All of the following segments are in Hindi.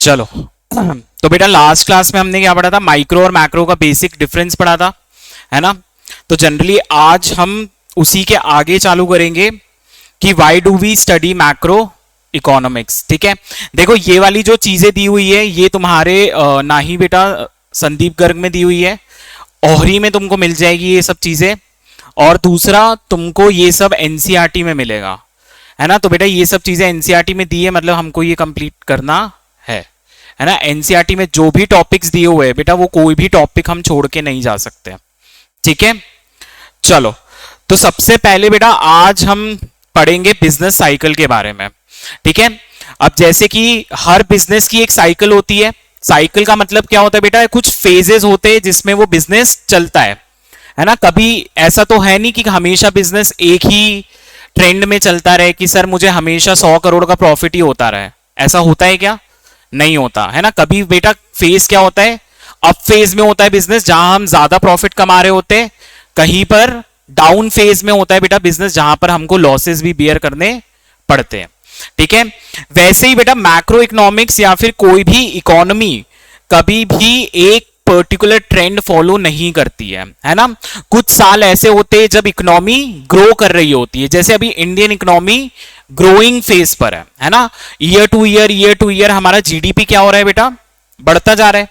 चलो तो बेटा लास्ट क्लास में हमने क्या पढ़ा था, माइक्रो और मैक्रो का बेसिक डिफरेंस पढ़ा था, है ना। तो जनरली आज हम उसी के आगे चालू करेंगे कि why do we study macroeconomics. ठीक है, देखो ये वाली जो चीजें दी हुई है ये तुम्हारे ना ही बेटा संदीप गर्ग में दी हुई है, ओहरी में तुमको मिल जाएगी ये सब चीजें, और दूसरा तुमको ये सब एनसीईआरटी में मिलेगा, है ना। तो बेटा ये सब चीजें एनसीईआरटी में दी है, मतलब हमको ये कंप्लीट करना है ना। एनसीईआरटी में जो भी टॉपिक्स दिए हुए हैं बेटा वो कोई भी टॉपिक हम छोड़ के नहीं जा सकते, ठीक है। चलो तो सबसे पहले बेटा आज हम पढ़ेंगे बिजनेस साइकिल के बारे में, ठीक है। अब जैसे कि हर बिजनेस की एक साइकिल होती है, साइकिल का मतलब क्या होता है बेटा, कुछ फेजेस होते हैं जिसमें वो बिजनेस चलता है ना। कभी ऐसा तो है नहीं कि हमेशा बिजनेस एक ही ट्रेंड में चलता रहे कि सर मुझे हमेशा 100 करोड़ का प्रॉफिट ही होता रहे, ऐसा होता है क्या? नहीं होता, है ना। कभी बेटा फेज क्या होता है, अप फेज में होता है बिजनेस जहां हम ज्यादा प्रॉफिट कमा रहे होते हैं, कहीं पर डाउन फेज में होता है बेटा बिजनेस जहां पर हमको लॉसेस भी बियर करने पड़ते हैं, ठीक है। वैसे ही बेटा मैक्रो इकोनॉमिक्स या फिर कोई भी इकोनॉमी कभी भी एक पर्टिकुलर ट्रेंड फॉलो नहीं करती है ना। कुछ साल ऐसे होते हैं जब इकोनॉमी ग्रो कर रही होती है, जैसे अभी इंडियन इकोनॉमी ग्रोइंग फेज पर है ना। ईयर टू ईयर हमारा जीडीपी क्या हो रहा है बेटा, बढ़ता जा रहा है,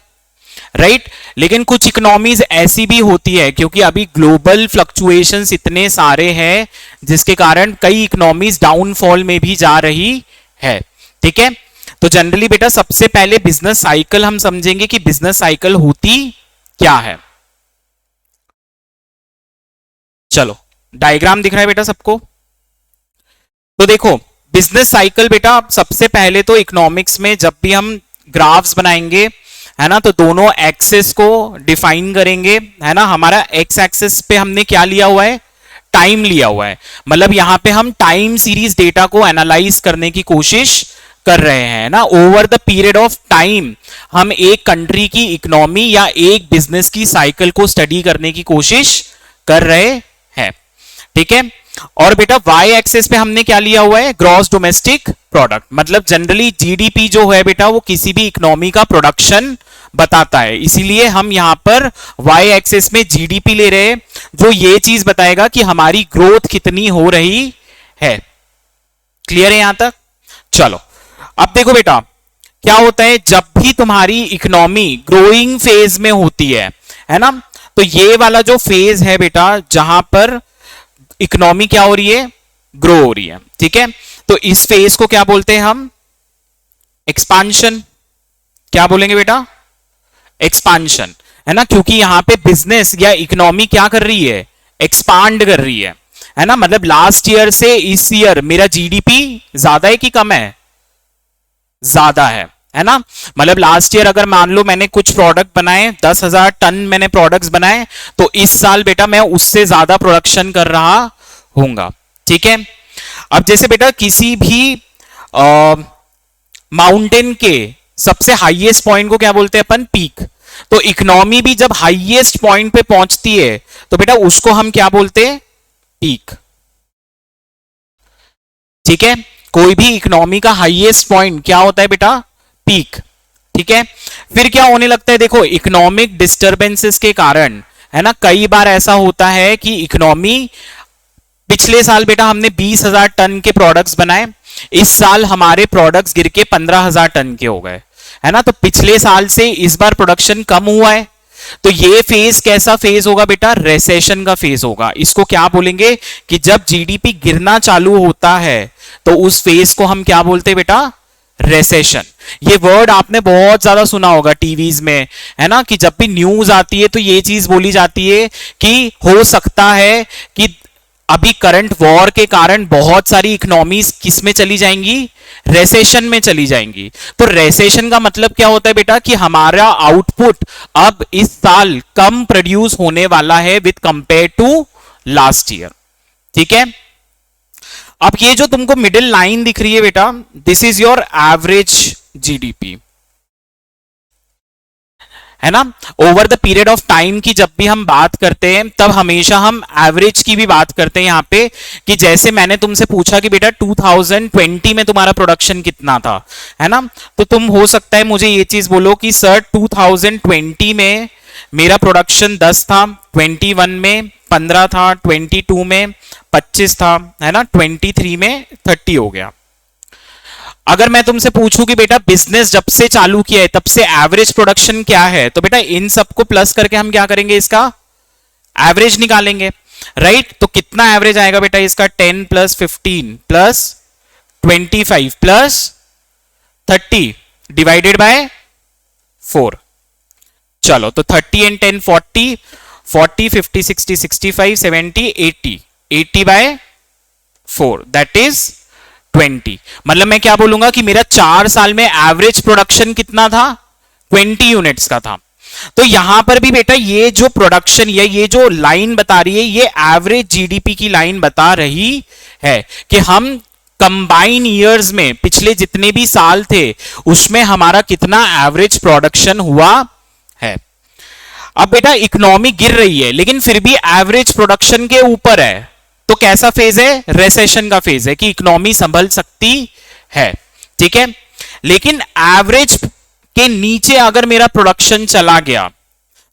राइट। लेकिन कुछ इकोनॉमीज ऐसी भी होती है क्योंकि अभी ग्लोबल फ्लक्चुएशंस इतने सारे हैं जिसके कारण कई इकोनॉमीज डाउनफॉल में भी जा रही है, ठीक है। तो जनरली बेटा सबसे पहले बिजनेस साइकिल हम समझेंगे कि बिजनेस साइकिल होती क्या है। चलो डायग्राम दिख रहा है बेटा सबको। तो देखो बिजनेस साइकिल बेटा सबसे पहले तो इकोनॉमिक्स में जब भी हम ग्राफ्स बनाएंगे, है ना, तो दोनों एक्सेस को डिफाइन करेंगे, है ना। हमारा एक्स एक्सेस पे हमने क्या लिया हुआ है, टाइम लिया हुआ है, मतलब यहां पे हम टाइम सीरीज डेटा को एनालाइज करने की कोशिश कर रहे हैं ना। Over the period of time हम एक कंट्री की इकोनॉमी या एक बिजनेस की साइकिल को स्टडी करने की कोशिश कर रहे हैं, ठीक है। और बेटा वाई एक्सेस पे हमने क्या लिया हुआ है, ग्रॉस डोमेस्टिक प्रोडक्ट, मतलब जनरली जीडीपी जो है बेटा वो किसी भी इकोनॉमी का प्रोडक्शन बताता है, इसीलिए हम यहां पर वाई एक्सेस में जीडीपी ले रहे हैं जो ये चीज बताएगा कि हमारी ग्रोथ कितनी हो रही है। क्लियर है यहां तक? चलो अब देखो बेटा क्या होता है जब भी तुम्हारी इकोनॉमी ग्रोइंग फेज में होती है ना, तो ये वाला जो फेज है बेटा जहां पर इकोनॉमी क्या हो रही है, ग्रो हो रही है, ठीक है। तो इस फेज को क्या बोलते हैं हम, एक्सपांशन। क्या बोलेंगे बेटा, एक्सपांशन, है ना, क्योंकि यहां पे बिजनेस या इकोनॉमी क्या कर रही है, एक्सपांड कर रही है ना। मतलब लास्ट ईयर से इस ईयर मेरा जीडीपी ज्यादा है कि कम है, ज्यादा है ना। मतलब लास्ट ईयर अगर मान लो मैंने कुछ प्रोडक्ट बनाए, 10,000 टन मैंने प्रोडक्ट्स बनाए, तो इस साल बेटा मैं उससे ज्यादा प्रोडक्शन कर रहा हूंगा, ठीक है। अब जैसे बेटा किसी भी माउंटेन के सबसे हाईएस्ट पॉइंट को क्या बोलते हैं अपन, पीक। तो इकोनॉमी भी जब हाईएस्ट पॉइंट पे पहुंचती है तो बेटा उसको हम क्या बोलते हैं, पीक, ठीक है। कोई भी इकोनॉमी का हाईएस्ट पॉइंट क्या होता है बेटा, पीक, ठीक है। फिर क्या होने लगता है, देखो इकोनॉमिक डिस्टरबेंसेस के कारण, है ना, कई बार ऐसा होता है कि इकोनॉमी, पिछले साल बेटा हमने 20,000 टन के प्रोडक्ट्स बनाए, इस साल हमारे प्रोडक्ट्स गिर के 15,000 टन के हो गए, है ना। तो पिछले साल से इस बार प्रोडक्शन कम हुआ है, तो ये फेज कैसा फेज होगा बेटा, रेसेशन का फेज होगा। इसको क्या बोलेंगे कि जब जीडीपी गिरना चालू होता है तो उस फेज को हम क्या बोलते हैं बेटा, रेसेशन। ये वर्ड आपने बहुत ज्यादा सुना होगा टीवीज में, है ना, कि जब भी न्यूज आती है तो ये चीज बोली जाती है कि हो सकता है कि अभी करंट वॉर के कारण बहुत सारी इकोनॉमीज किस में चली जाएंगी, रेसेशन में चली जाएंगी। तो रेसेशन का मतलब क्या होता है बेटा कि हमारा आउटपुट अब इस साल कम प्रोड्यूस होने वाला है with compare to last year, ठीक है। अब ये जो तुमको मिडिल लाइन दिख रही है बेटा, this is your average GDP, है ना। Over the period of time की जब भी हम बात करते हैं तब हमेशा हम एवरेज की भी बात करते हैं यहाँ पे, कि जैसे मैंने तुमसे पूछा कि बेटा 2020 में तुम्हारा प्रोडक्शन कितना था, है ना, तो तुम हो सकता है मुझे ये चीज बोलो कि सर 2020 में मेरा प्रोडक्शन 10 था, 21 में 15 था, 22 में 25 था, है ना, 23 में 30 हो गया। अगर मैं तुमसे पूछूं कि बेटा बिजनेस जब से चालू किया है तब से एवरेज प्रोडक्शन क्या है, तो बेटा इन सबको प्लस करके हम क्या करेंगे, इसका एवरेज निकालेंगे, राइट। तो कितना एवरेज आएगा बेटा इसका, 10 plus 15 plus 25 plus 30 divided by 4। चलो तो 30 एंड 10 40, 40 50 60 65 70 80, 80 बाय 4 दैट इज 20। मतलब मैं क्या बोलूंगा कि मेरा 4 साल में एवरेज प्रोडक्शन कितना था, 20 यूनिट्स का था। तो यहां पर भी बेटा ये जो प्रोडक्शन ये जो लाइन बता रही है ये एवरेज जीडीपी की लाइन बता रही है कि हम कंबाइन ईयर्स में पिछले जितने भी साल थे उसमें हमारा कितना एवरेज प्रोडक्शन हुआ है। अब बेटा इकोनॉमी गिर रही है लेकिन फिर भी एवरेज प्रोडक्शन के ऊपर है, तो कैसा फेज है, रिसेशन का फेज है कि इकोनॉमी संभल सकती है, ठीक है। लेकिन एवरेज के नीचे अगर मेरा प्रोडक्शन चला गया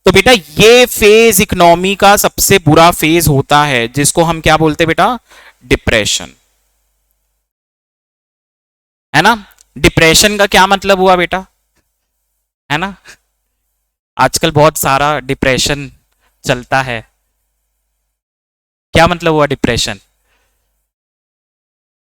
तो बेटा ये फेज इकोनॉमी का सबसे बुरा फेज होता है, जिसको हम क्या बोलते हैं बेटा, डिप्रेशन, है ना। डिप्रेशन का क्या मतलब हुआ बेटा, है ना, आजकल बहुत सारा डिप्रेशन चलता है। क्या मतलब हुआ डिप्रेशन,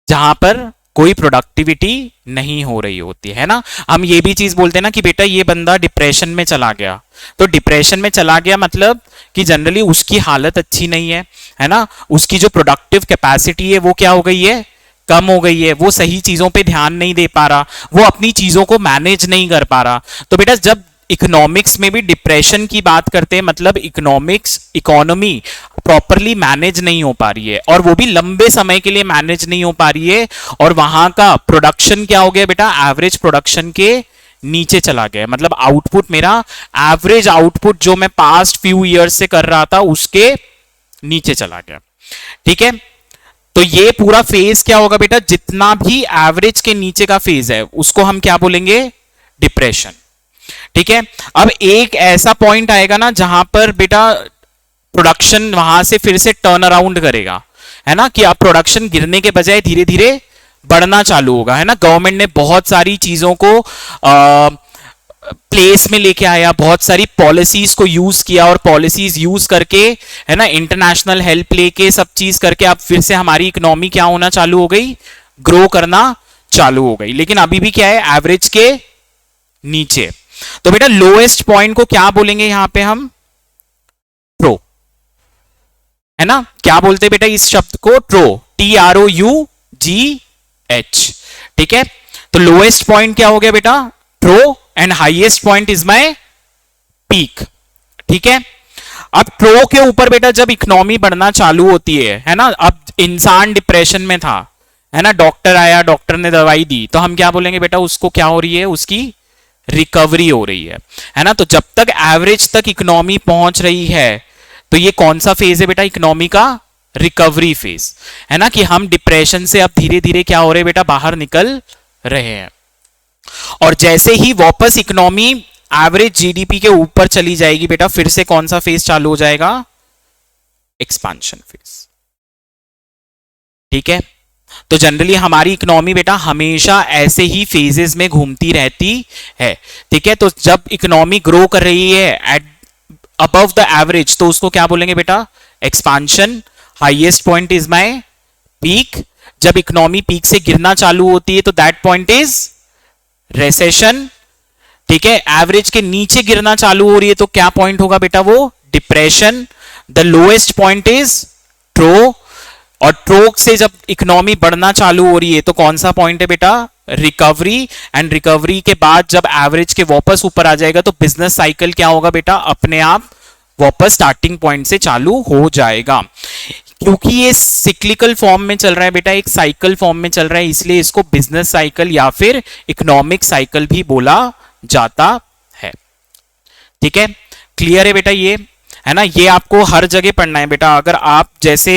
जहां पर कोई प्रोडक्टिविटी नहीं हो रही होती है ना। हम ये भी चीज बोलते हैं ना कि बेटा ये बंदा डिप्रेशन में चला गया, तो डिप्रेशन में चला गया मतलब कि जनरली उसकी हालत अच्छी नहीं है ना, उसकी जो प्रोडक्टिव कैपेसिटी है वो क्या हो गई है, कम हो गई है, वो सही चीजों पे ध्यान नहीं दे पा रहा, वो अपनी चीजों को मैनेज नहीं कर पा रहा। तो बेटा जब इकोनॉमिक्स में भी डिप्रेशन की बात करते हैं मतलब इकोनॉमी प्रॉपरली मैनेज नहीं हो पा रही है और वो भी लंबे समय के लिए मैनेज नहीं हो पा रही है, और वहां का प्रोडक्शन क्या हो गया बेटा, एवरेज प्रोडक्शन के नीचे चला गया। मतलब आउटपुट मेरा एवरेज आउटपुट जो मैं पास्ट फ्यू ईयर्स से कर रहा था उसके नीचे चला गया, ठीक है। तो ये पूरा फेज क्या होगा बेटा, जितना भी एवरेज के नीचे का फेज है उसको हम क्या बोलेंगे, डिप्रेशन, ठीक है। अब एक ऐसा पॉइंट आएगा ना जहां पर बेटा प्रोडक्शन वहां से फिर से टर्न अराउंड करेगा, है ना, कि अब प्रोडक्शन गिरने के बजाय धीरे धीरे बढ़ना चालू होगा, है ना। गवर्नमेंट ने बहुत सारी चीजों को प्लेस में लेके आया, बहुत सारी पॉलिसीज को यूज किया और पॉलिसीज यूज करके, है ना, इंटरनेशनल हेल्प लेके सब चीज करके अब फिर से हमारी इकोनॉमी क्या होना चालू हो गई, ग्रो करना चालू हो गई। लेकिन अभी भी क्या है, एवरेज के नीचे। तो बेटा लोएस्ट पॉइंट को क्या बोलेंगे यहां पे हम, ट्रो, है ना। क्या बोलते हैं बेटा इस शब्द को, ट्रो, TROUGH, ठीक है। तो लोएस्ट पॉइंट क्या हो गया बेटा, trough, and highest point is my peak, ठीक है। अब ट्रो के ऊपर बेटा जब इकोनॉमी बढ़ना चालू होती है ना, अब इंसान डिप्रेशन में था, है ना, डॉक्टर आया, डॉक्टर ने दवाई दी, तो हम क्या बोलेंगे बेटा, उसको क्या हो रही है, उसकी रिकवरी हो रही है ना। तो जब तक एवरेज तक इकोनॉमी पहुंच रही है तो ये कौन सा फेज है बेटा, इकोनॉमी का रिकवरी फेज, है ना, कि हम डिप्रेशन से अब धीरे धीरे क्या हो रहे हैं बेटा, बाहर निकल रहे हैं। और जैसे ही वापस इकोनॉमी एवरेज जीडीपी के ऊपर चली जाएगी बेटा, फिर से कौन सा फेज चालू हो जाएगा, एक्सपांशन फेज, ठीक है। तो जनरली हमारी इकोनॉमी बेटा हमेशा ऐसे ही फेजेस में घूमती रहती है, ठीक है। तो जब इकोनॉमी ग्रो कर रही है एट अबव द एवरेज तो उसको क्या बोलेंगे बेटा, expansion, highest point is my peak. जब इकोनॉमी पीक से गिरना चालू होती है तो दैट पॉइंट इज रिसेशन, ठीक है। एवरेज के नीचे गिरना चालू हो रही है तो क्या पॉइंट होगा बेटा, वो depression. The lowest point is trough, और ट्रोक से जब इकोनॉमी बढ़ना चालू हो रही है तो कौन सा पॉइंट है बेटा, रिकवरी। एंड रिकवरी के बाद जब एवरेज के वापस ऊपर आ जाएगा तो बिजनेस साइकिल क्या होगा बेटा, अपने आप वापस स्टार्टिंग पॉइंट से चालू हो जाएगा। क्योंकि ये सिक्लिकल फॉर्म में चल रहा है बेटा, एक साइकिल फॉर्म में चल रहा है, इसलिए इसको बिजनेस साइकिल या फिर इकोनॉमिक साइकिल भी बोला जाता है, ठीक है, क्लियर है बेटा, ये है ना, ये आपको हर जगह पढ़ना है बेटा। अगर आप जैसे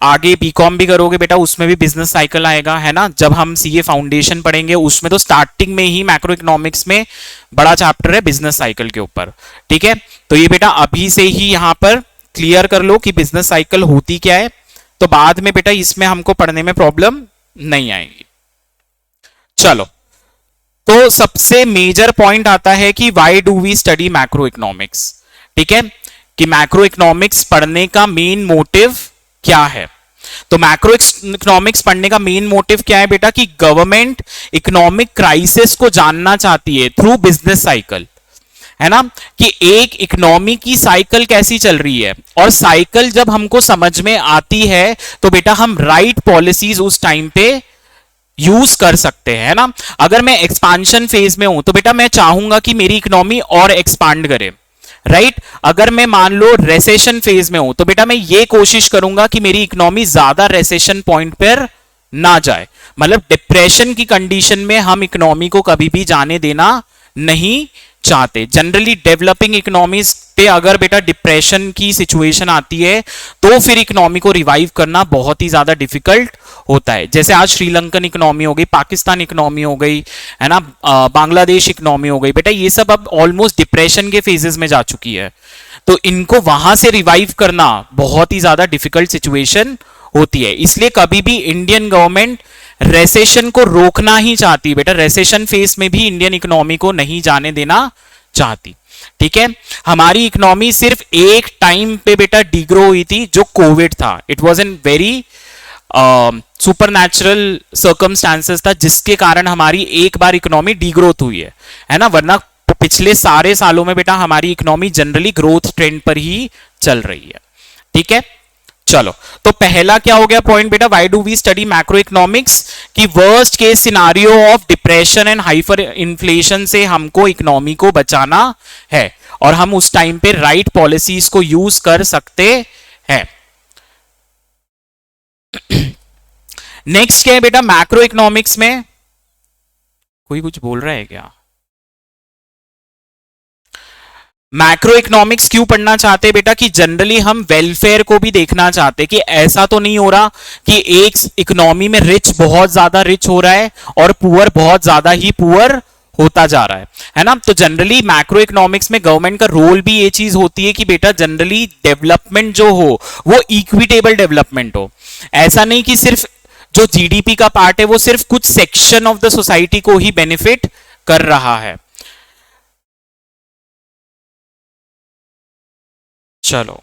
आगे बीकॉम भी करोगे बेटा, उसमें भी बिजनेस साइकिल आएगा, है ना। जब हम सीए फाउंडेशन पढ़ेंगे उसमें तो स्टार्टिंग में ही मैक्रो इकोनॉमिक्स में बड़ा चैप्टर है बिजनेस साइकिल के ऊपर, ठीक है। तो ये बेटा अभी से ही यहां पर क्लियर कर लो कि बिजनेस साइकिल होती क्या है, तो बाद में बेटा इसमें हमको पढ़ने में प्रॉब्लम नहीं आएगी। चलो, तो सबसे मेजर पॉइंट आता है कि why do we study macroeconomics, ठीक है, कि मैक्रो इकोनॉमिक्स पढ़ने का मेन मोटिव क्या है। तो मैक्रो इकोनॉमिक्स पढ़ने का मेन मोटिव क्या है बेटा, कि गवर्नमेंट इकोनॉमिक क्राइसिस को जानना चाहती है थ्रू बिजनेस साइकिल, है ना, कि एक इकोनॉमी की साइकिल कैसी चल रही है, और साइकिल जब हमको समझ में आती है तो बेटा हम राइट पॉलिसीज उस टाइम पे यूज कर सकते हैं, है ना। अगर मैं एक्सपांशन फेज में हूं तो बेटा मैं चाहूंगा कि मेरी इकोनॉमी और एक्सपांड करे, राइट। अगर मैं मान लो रेसेशन फेज में हूं तो बेटा मैं ये कोशिश करूंगा कि मेरी इकोनॉमी ज्यादा रेसेशन पॉइंट पर ना जाए, मतलब डिप्रेशन की कंडीशन में हम इकोनॉमी को कभी भी जाने देना नहीं चाहते। जनरली डेवलपिंग इकोनॉमीज पे अगर बेटा डिप्रेशन की सिचुएशन आती है तो फिर इकोनॉमी को रिवाइव करना बहुत ही ज्यादा डिफिकल्ट होता है। जैसे आज श्रीलंकन इकोनॉमी हो गई, पाकिस्तान इकोनॉमी हो गई, है ना, बांग्लादेश इकोनॉमी हो गई, बेटा ये सब अब ऑलमोस्ट डिप्रेशन के फेजेस में जा चुकी है, तो इनको वहां से रिवाइव करना बहुत ही ज्यादा डिफिकल्ट सिचुएशन होती है। इसलिए कभी भी इंडियन गवर्नमेंट रेसेशन को रोकना ही चाहती है बेटा, रेसेशन फेस में भी इंडियन इकोनॉमी को नहीं जाने देना चाहती, ठीक है। हमारी इकोनॉमी सिर्फ एक टाइम पे बेटा डिग्रो हुई थी जो कोविड था, it was an very supernatural circumstances था जिसके कारण हमारी एक बार इकोनॉमी डिग्रोथ हुई है ना, वरना पिछले सारे सालों में बेटा हमारी इकोनॉमी जनरली ग्रोथ ट्रेंड पर ही चल रही है, ठीक है। चलो, तो पहला क्या हो गया पॉइंट बेटा, why do we study macroeconomics, कि worst case scenario of depression and hyperinflation से हमको इकोनॉमी को बचाना है और हम उस टाइम पे राइट पॉलिसीज को यूज कर सकते हैं। नेक्स्ट क्या है बेटा, मैक्रो इकोनॉमिक्स में कोई कुछ बोल रहा है क्या? मैक्रो इकोनॉमिक्स क्यों पढ़ना चाहते हैं बेटा, कि जनरली हम वेलफेयर को भी देखना चाहते हैं कि ऐसा तो नहीं हो रहा कि एक इकोनॉमी में रिच बहुत ज्यादा रिच हो रहा है और पुअर बहुत ज्यादा ही पुअर होता जा रहा है ना। तो जनरली मैक्रो इकोनॉमिक्स में गवर्नमेंट का रोल भी ये चीज होती है कि बेटा जनरली डेवलपमेंट जो हो वो इक्विटेबल डेवलपमेंट हो, ऐसा नहीं कि सिर्फ जो जीडीपी का पार्ट है वो सिर्फ कुछ सेक्शन ऑफ द सोसाइटी को ही बेनिफिट कर रहा है। चलो,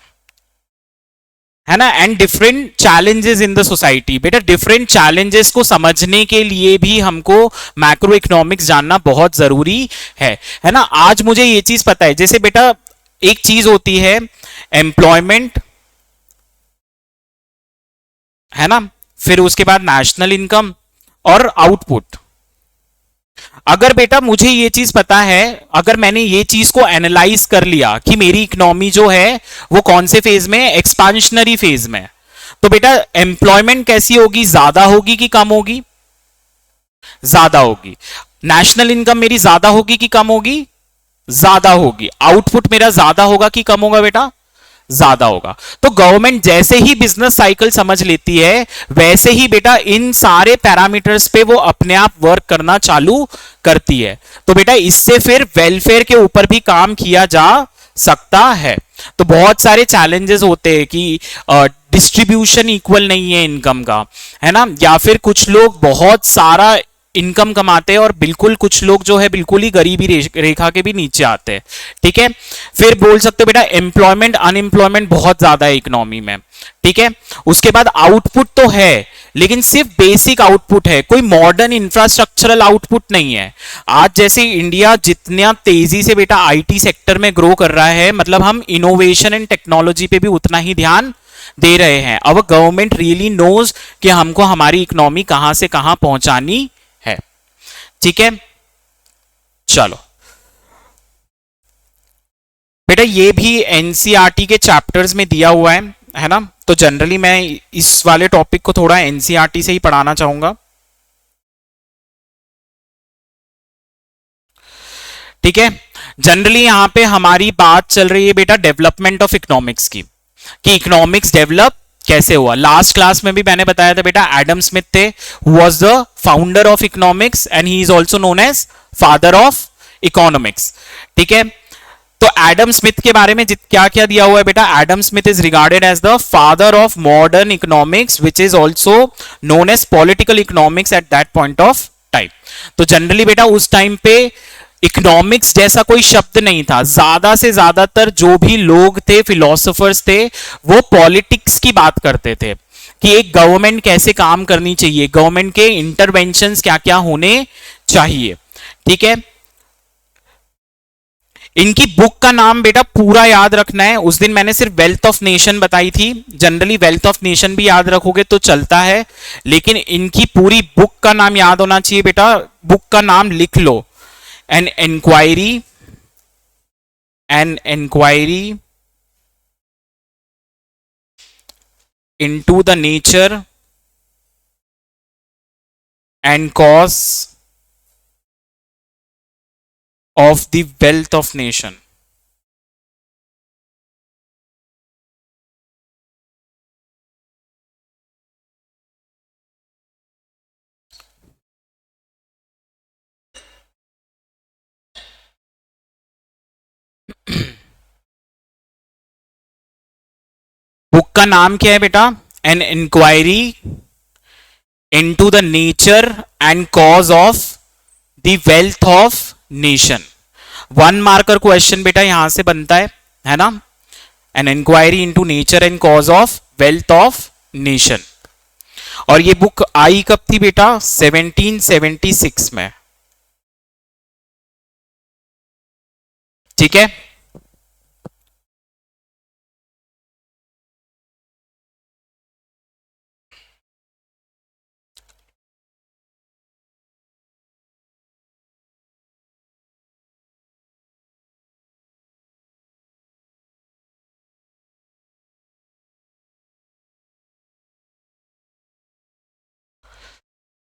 है ना, and different challenges in the society, बेटा डिफरेंट चैलेंजेस को समझने के लिए भी हमको मैक्रो इकोनॉमिक्स जानना बहुत जरूरी है ना। आज मुझे ये चीज पता है, जैसे बेटा एक चीज होती है एम्प्लॉयमेंट, है ना, फिर उसके बाद नेशनल इनकम और आउटपुट। अगर बेटा मुझे ये चीज पता है, अगर मैंने ये चीज को एनालाइज कर लिया कि मेरी इकोनॉमी जो है वो कौन से फेज में, एक्सपांशनरी फेज में, तो बेटा एम्प्लॉयमेंट कैसी होगी, ज्यादा होगी कि कम होगी? ज्यादा होगी। नेशनल इनकम मेरी ज्यादा होगी कि कम होगी? ज्यादा होगी। आउटपुट मेरा ज्यादा होगा कि कम होगा बेटा? ज्यादा होगा। तो गवर्नमेंट जैसे ही बिजनेस साइकिल समझ लेती है वैसे ही बेटा इन सारे पैरामीटर्स पे वो अपने आप वर्क करना चालू करती है। तो बेटा इससे फिर वेलफेयर के ऊपर भी काम किया जा सकता है। तो बहुत सारे चैलेंजेस होते हैं कि डिस्ट्रीब्यूशन इक्वल नहीं है इनकम का, है ना, या फिर कुछ लोग बहुत सारा इनकम कमाते हैं और बिल्कुल कुछ लोग जो है बिल्कुल ही गरीबी रेखा के भी नीचे आते हैं, ठीक है। फिर बोल सकते हो बेटा एम्प्लॉयमेंट अनएम्प्लॉयमेंट बहुत ज्यादा है इकोनॉमी में, ठीक है। उसके बाद आउटपुट तो है लेकिन सिर्फ बेसिक आउटपुट है, कोई मॉडर्न इंफ्रास्ट्रक्चरल आउटपुट नहीं है। आज जैसे इंडिया जितना तेजी से बेटा आईटी सेक्टर में ग्रो कर रहा है, मतलब हम इनोवेशन एंड टेक्नोलॉजी पे भी उतना ही ध्यान दे रहे हैं। अब गवर्नमेंट रियली नोज कि हमको हमारी इकोनॉमी कहां से कहां पहुंचानी है, ठीक है। चलो बेटा ये भी एनसीईआरटी के चैप्टर्स में दिया हुआ है ना, तो जनरली मैं इस वाले टॉपिक को थोड़ा एनसीईआरटी से ही पढ़ाना चाहूंगा, ठीक है। जनरली यहां पे हमारी बात चल रही है बेटा डेवलपमेंट ऑफ इकोनॉमिक्स की, कि इकोनॉमिक्स डेवलप कैसे हुआ। लास्ट क्लास में भी मैंने बताया था बेटा एडम स्मिथ थे, who was the founder of economics and he is also known as father of economics. ठीक है, तो एडम स्मिथ के बारे में क्या क्या दिया हुआ है बेटा। Adam Smith is regarded as the father of modern economics which is also known as political economics at that point of time. तो जनरली बेटा उस टाइम पे इकोनॉमिक्स जैसा कोई शब्द नहीं था, ज्यादा से ज्यादातर जो भी लोग थे, फिलोसोफर्स थे, वो पॉलिटिक्स की बात करते थे कि एक गवर्नमेंट कैसे काम करनी चाहिए, गवर्नमेंट के इंटरवेंशंस क्या क्या होने चाहिए। ठीक है, इनकी बुक का नाम बेटा पूरा याद रखना है। उस दिन मैंने सिर्फ वेल्थ ऑफ नेशन बताई थी, जनरली वेल्थ ऑफ नेशन भी याद रखोगे तो चलता है, लेकिन इनकी पूरी बुक का नाम याद होना चाहिए बेटा। बुक का नाम लिख लो, an inquiry into the nature and cause of the wealth of nation। Book का नाम क्या है बेटा, an inquiry into the nature and cause of the wealth of nation. 1 marker question बेटा यहां से बनता है ना, an inquiry into nature and cause of wealth of nation. और ये बुक आई कब थी बेटा, 1776 में। ठीक है,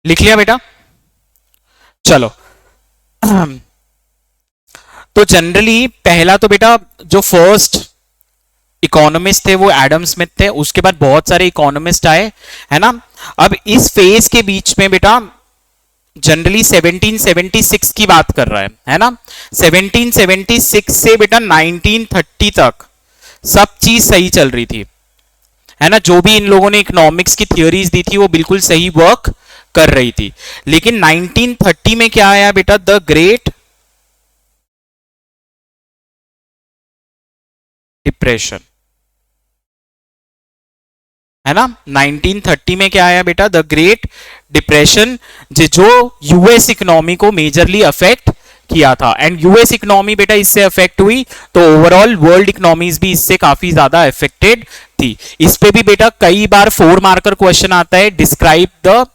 लिख लिया बेटा। चलो, तो जनरली पहला तो बेटा जो फर्स्ट इकोनॉमिस्ट थे वो एडम स्मिथ थे, उसके बाद बहुत सारे इकोनॉमिस्ट आए, है ना। अब इस फेज के बीच में बेटा जनरली 1776 की बात कर रहा है ना। 1776 से बेटा 1930 तक सब चीज सही चल रही थी, है ना। जो भी इन लोगों ने इकोनॉमिक्स की थियोरीज दी थी वो बिल्कुल सही वर्क कर रही थी। लेकिन 1930 में क्या आया बेटा, द ग्रेट डिप्रेशन, है ना। 1930 में क्या आया बेटा, द ग्रेट डिप्रेशन, जो यूएस इकोनॉमी को मेजरली अफेक्ट किया था। एंड यूएस इकोनॉमी बेटा इससे अफेक्ट हुई तो ओवरऑल वर्ल्ड इकोनॉमीज भी इससे काफी ज्यादा अफेक्टेड थी। इस पे भी बेटा कई बार 4 मार्कर क्वेश्चन आता है, describe the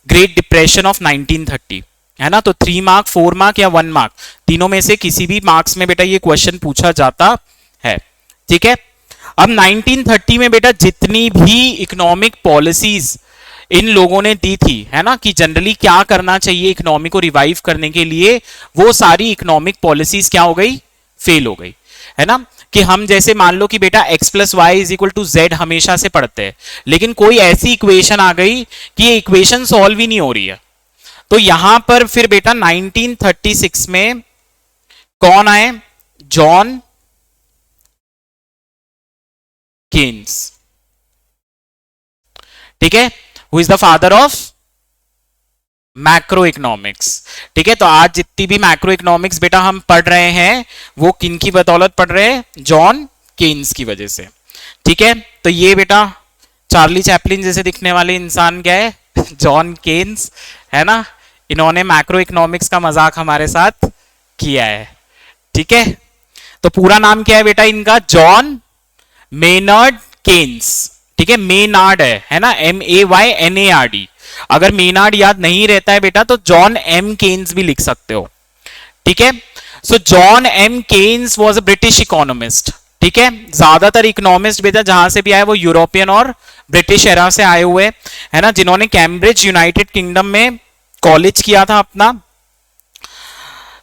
great depression of 1930, है ना। तो 3 मार्क, 4 मार्क या 1 मार्क, तीनों में से किसी भी मार्क्स में बेटा ये क्वेश्चन पूछा जाता है। ठीक है, अब 1930 में बेटा जितनी भी इकोनॉमिक पॉलिसीज इन लोगों ने दी थी, है ना, कि जनरली क्या करना चाहिए इकोनॉमी को रिवाइव करने के लिए, वो सारी इकोनॉमिक पॉलिसीज क्या हो गई, फेल हो गई, है ना। कि हम जैसे मान लो कि बेटा x plus Y is equal to Z हमेशा से पढ़ते हैं, लेकिन कोई ऐसी इक्वेशन आ गई कि ये इक्वेशन सॉल्व ही नहीं हो रही है। तो यहां पर फिर बेटा 1936 में कौन आए, जॉन केन्स। ठीक है, who is the father of macroeconomics. ठीक है, तो आज जितनी भी मैक्रो इकोनॉमिक्स बेटा हम पढ़ रहे हैं वो किन की बदौलत पढ़ रहे हैं, जॉन केन्स की वजह से। ठीक है, तो ये बेटा चार्ली चैपलिन जैसे दिखने वाले इंसान क्या है, जॉन केन्स, है ना। इन्होंने मैक्रो इकोनॉमिक्स का मजाक हमारे साथ किया है। ठीक है, तो पूरा नाम क्या है बेटा इनका, जॉन मेनर्ड केन्स। ठीक है, मेनार्ड है ना, MAYNARD। अगर मेनार्ड याद नहीं रहता है बेटा तो जॉन एम केन्स भी लिख सकते हो। ठीक है, so John M Keynes was a British economist. ठीक है, ज्यादातर इकोनॉमिस्ट बेटा जहां से भी आए वो यूरोपियन और ब्रिटिश एरा से आए हुए, है ना, जिन्होंने कैम्ब्रिज यूनाइटेड किंगडम में कॉलेज किया था अपना।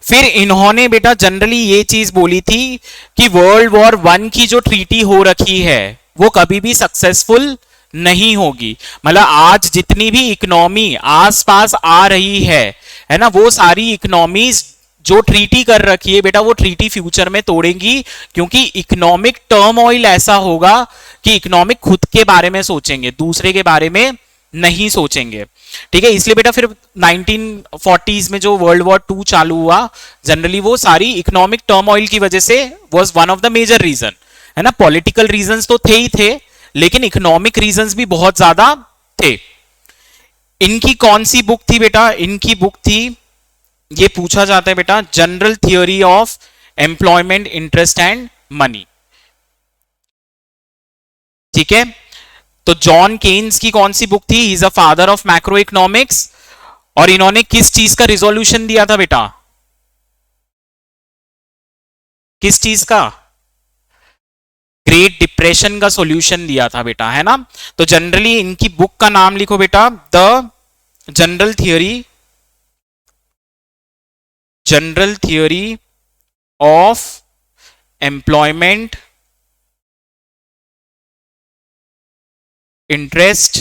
फिर इन्होंने बेटा जनरली ये चीज बोली थी कि वर्ल्ड वॉर वन की जो ट्रीटी हो रखी है वो कभी भी सक्सेसफुल नहीं होगी। मतलब आज जितनी भी इकोनॉमी आसपास आ रही है ना, वो सारी इकोनॉमीज जो ट्रीटी कर रखी है बेटा वो ट्रीटी फ्यूचर में तोड़ेंगी, क्योंकि इकोनॉमिक टर्मोइल ऐसा होगा कि इकोनॉमिक खुद के बारे में सोचेंगे, दूसरे के बारे में नहीं सोचेंगे। ठीक है, इसलिए बेटा फिर 1940s में जो वर्ल्ड वॉर 2 चालू हुआ, जनरली वो सारी इकोनॉमिक टर्मोइल की वजह से was one of the major reason, है ना। पॉलिटिकल रीजंस तो थे ही थे, लेकिन इकोनॉमिक रीजंस भी बहुत ज्यादा थे। इनकी कौन सी बुक थी बेटा? इनकी बुक थी, ये पूछा जाता है बेटा, general theory of employment, interest and money. ठीक है, तो जॉन केन्स की कौन सी बुक थी? He is a father of macro economics. और इन्होंने किस चीज का रिजोल्यूशन दिया था बेटा? किस चीज का? ग्रेट डिप्रेशन का सॉल्यूशन दिया था बेटा, है ना। तो जनरली इनकी बुक का नाम लिखो बेटा, the general theory of employment, interest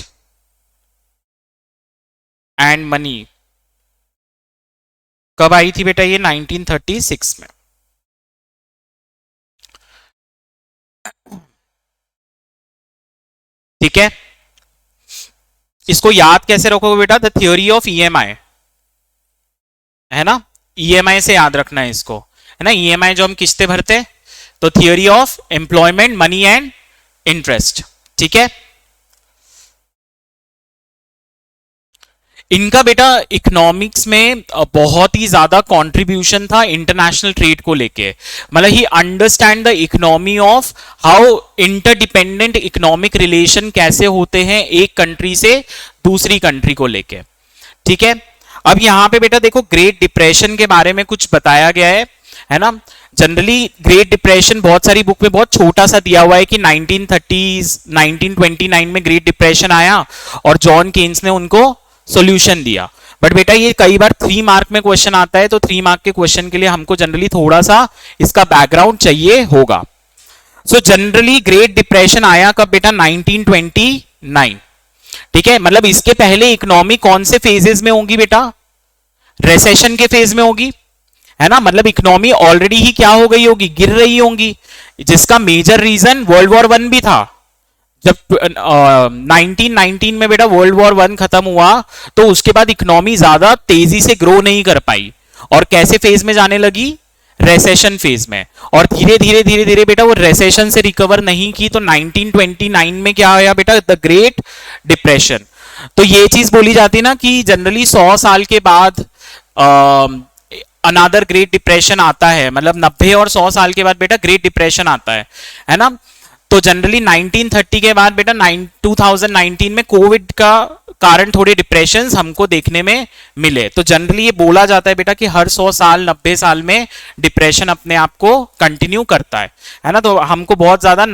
and money. कब आई थी बेटा ये? 1936 में। ठीक है, इसको याद कैसे रखोगे बेटा? द थ्योरी ऑफ ईएमआई, है ना, ईएमआई से याद रखना है इसको, है ना। ईएमआई जो हम किस्तें भरते, तो theory of employment, money and interest. ठीक है, इनका बेटा इकोनॉमिक्स में बहुत ही ज्यादा कंट्रीब्यूशन था इंटरनेशनल ट्रेड को लेके। मतलब ही understand the economy of how interdependent economic relation कैसे होते हैं एक कंट्री से दूसरी कंट्री को लेके। ठीक है, अब यहां पे बेटा देखो, ग्रेट डिप्रेशन के बारे में कुछ बताया गया है ना। जनरली ग्रेट डिप्रेशन बहुत सारी बुक में बहुत छोटा सा दिया हुआ है कि 1930s 1929 में ग्रेट डिप्रेशन आया और जॉन केन्स ने उनको सॉल्यूशन दिया। बट बेटा ये कई बार 3 मार्क में क्वेश्चन आता है, तो 3 मार्क के क्वेश्चन के लिए हमको जनरली थोड़ा सा इसका बैकग्राउंड चाहिए होगा। सो जनरली ग्रेट डिप्रेशन आया कब बेटा? 1929। ठीक है, मतलब इसके पहले इकोनॉमी कौन से फेजेस में होगी बेटा? रिसेशन के फेज में होगी, है ना। मतलब इकोनॉमी ऑलरेडी ही क्या हो गई होगी? गिर रही होगी, जिसका मेजर रीजन वर्ल्ड वॉर 1 भी था। जब 1919 में बेटा वर्ल्ड वॉर 1 खत्म हुआ, तो उसके बाद इकोनॉमी ज्यादा तेजी से ग्रो नहीं कर पाई और कैसे फेज में जाने लगी? रेसेशन फेज में। और धीरे धीरे बेटा वो रेसेशन से रिकवर नहीं की, तो 1929 में क्या आया बेटा? The great depression. तो ये चीज बोली जाती है ना कि जनरली 100 साल के बाद अनादर ग्रेट डिप्रेशन आता है। मतलब 90 और 100 साल के बाद बेटा ग्रेट डिप्रेशन आता है ना। तो जनरली 1930 के बाद बेटा 2019 में कोविड का कारण थोड़े डिप्रेशंस हमको देखने में मिले। तो जनरली ये बोला जाता है बेटा कि हर 100 साल 90 साल में डिप्रेशन अपने आप को कंटिन्यू करता है ना। तो हमको बहुत ज्यादा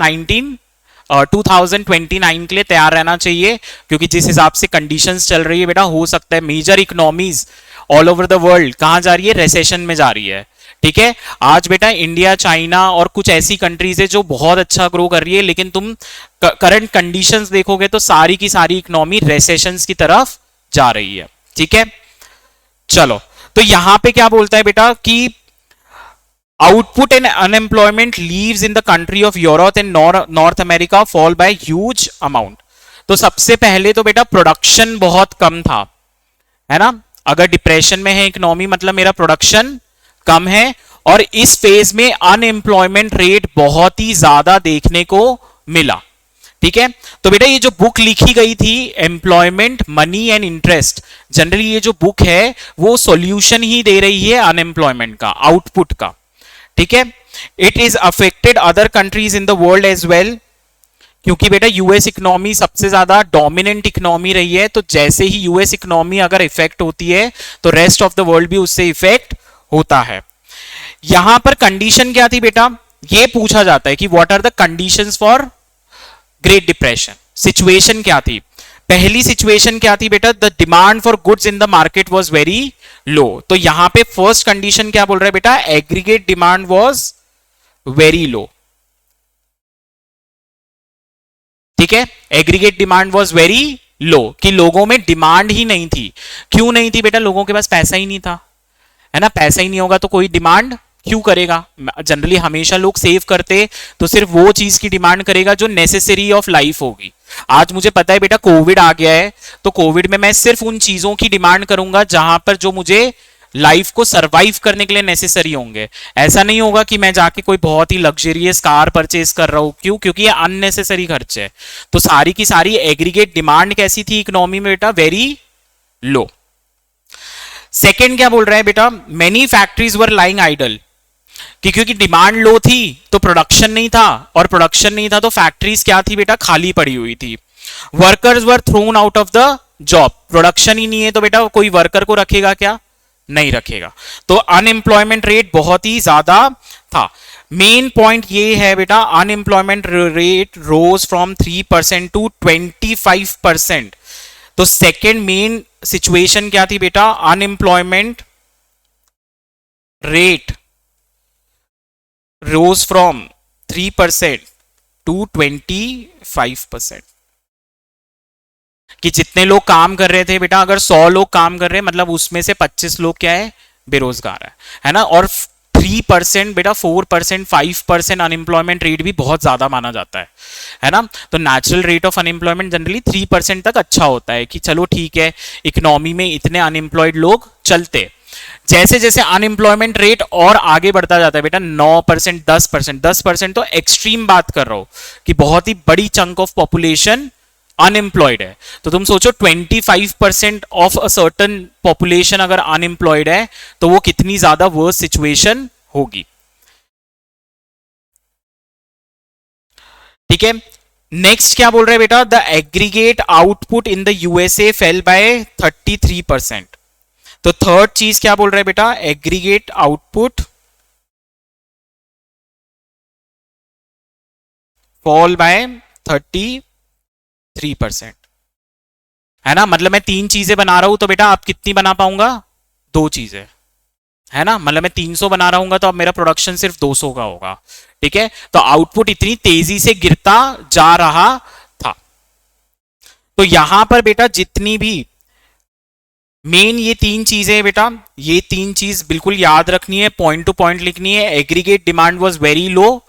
2029 के लिए तैयार रहना चाहिए, क्योंकि जिस हिसाब से कंडीशंस चल रही है बेटा, हो सकता है major economies all over the world कहां जा रही है? रेसेशन में जा रही है। ठीक है, आज बेटा इंडिया, चाइना और कुछ ऐसी कंट्रीज है जो बहुत अच्छा ग्रो कर रही है, लेकिन तुम करंट कंडीशंस देखोगे तो सारी की सारी इकोनॉमी रेसेशंस की तरफ जा रही है। ठीक है, चलो, तो यहां पे क्या बोलता है बेटा कि output and unemployment leaves in the country of Europe and north America fall bye huge amount. तो सबसे पहले तो बेटा प्रोडक्शन बहुत कम था, है ना। अगर डिप्रेशन में है इकोनॉमी, मतलब मेरा प्रोडक्शन कम है, और इस फेज में अनएम्प्लॉयमेंट रेट बहुत ही ज्यादा देखने को मिला। ठीक है, तो बेटा ये जो बुक लिखी गई थी employment, money and interest, generally ये जो बुक है वो सॉल्यूशन ही दे रही है अनएम्प्लॉयमेंट का, आउटपुट का। ठीक है, it is affected other countries in the world as well, क्योंकि बेटा यूएस इकोनॉमी सबसे ज्यादा डोमिनेंट इकोनॉमी रही है। तो जैसे ही यूएस इकोनॉमी अगर इफेक्ट होती है तो रेस्ट ऑफ द वर्ल्ड भी उससे इफेक्ट होता है। यहां पर कंडीशन क्या थी बेटा? ये पूछा जाता है कि what are the conditions for great depression, situation क्या थी? पहली सिचुएशन क्या थी बेटा, the demand for goods in the market was very low. तो यहां पे फर्स्ट कंडीशन क्या बोल रहा है बेटा, एग्रीगेट डिमांड वॉज वेरी लो। ठीक है, एग्रीगेट डिमांड वॉज वेरी लो, कि लोगों में डिमांड ही नहीं थी। क्यों नहीं थी बेटा, लोगों के पास पैसा ही नहीं था, है ना। पैसा ही नहीं होगा तो कोई डिमांड क्यों करेगा। जनरली हमेशा लोग सेव करते तो सिर्फ वो चीज की डिमांड करेगा जो नेसेसरी ऑफ लाइफ होगी। आज मुझे पता है बेटा कोविड आ गया है, तो कोविड में मैं सिर्फ उन चीजों की डिमांड करूंगा जहां पर जो मुझे लाइफ को सरवाइव करने के लिए नेसेसरी होंगे। ऐसा नहीं होगा कि मैं जाके कोई बहुत ही लग्जरियस कार परचेज कर रहा हूं, क्यों, क्योंकि ये अननेसेसरी खर्चे है। तो सारी की सारी एग्रीगेट डिमांड कैसी थी इकोनॉमी में बेटा, वेरी लो। सेकेंड क्या बोल रहा है बेटा, many factories were lying idle, कि क्योंकि डिमांड लो थी तो प्रोडक्शन नहीं था, और प्रोडक्शन नहीं था तो फैक्ट्रीज क्या थी बेटा, खाली पड़ी हुई थी। Workers were thrown out of the job, production ही नहीं है तो बेटा कोई वर्कर को रखेगा क्या, नहीं रखेगा। तो अनएम्प्लॉयमेंट रेट बहुत ही ज्यादा था। मेन पॉइंट ये है बेटा, unemployment rate rose from 3% to 25%। तो सेकेंड मेन सिचुएशन क्या थी बेटा, unemployment rate rose from 3% to 25%। कि जितने लोग काम कर रहे थे बेटा, अगर 100 लोग काम कर रहे हैं मतलब उसमें से 25 लोग क्या है, बेरोजगार है ना। और 3% बेटा, 4% 5% अनएम्प्लॉयमेंट रेट भी बहुत ज्यादा माना जाता है ना। तो natural rate of unemployment generally 3% तक अच्छा होता है, कि चलो ठीक है इकोनॉमी में इतने अनएम्प्लॉयड लोग चलते। जैसे जैसे अनएम्प्लॉयमेंट रेट और आगे बढ़ता जाता है बेटा, 9% 10%, 10% तो एक्सट्रीम बात कर रहा हूं कि बहुत ही बड़ी चंक ऑफ पॉपुलेशन अनएम्प्लॉयड है। तो तुम सोचो 25% ऑफ अ सर्टन पॉपुलेशन अगर अनएम्प्लॉयड है तो वो कितनी ज्यादा वर्स सिचुएशन होगी। ठीक है, नेक्स्ट क्या बोल रहे हैं बेटा, the aggregate output in the USA fell by 33%। तो थर्ड चीज क्या बोल रहे हैं बेटा, एग्रीगेट आउटपुट फॉल बाय 33%, है ना। मतलब मैं 3 चीजें बना रहा हूं तो बेटा आप कितनी बना पाऊंगा, 2 चीजें, है ना। मतलब मैं 300 बना रहा हूं तो अब मेरा प्रोडक्शन सिर्फ 200 का होगा। ठीक है, तो आउटपुट इतनी तेजी से गिरता जा रहा था। तो यहां पर बेटा जितनी भी मेन ये 3 चीजें बेटा, ये 3 चीज बिल्कुल याद रखनी है, पॉइंट टू पॉइंट लिखनी है। Aggregate demand was very low,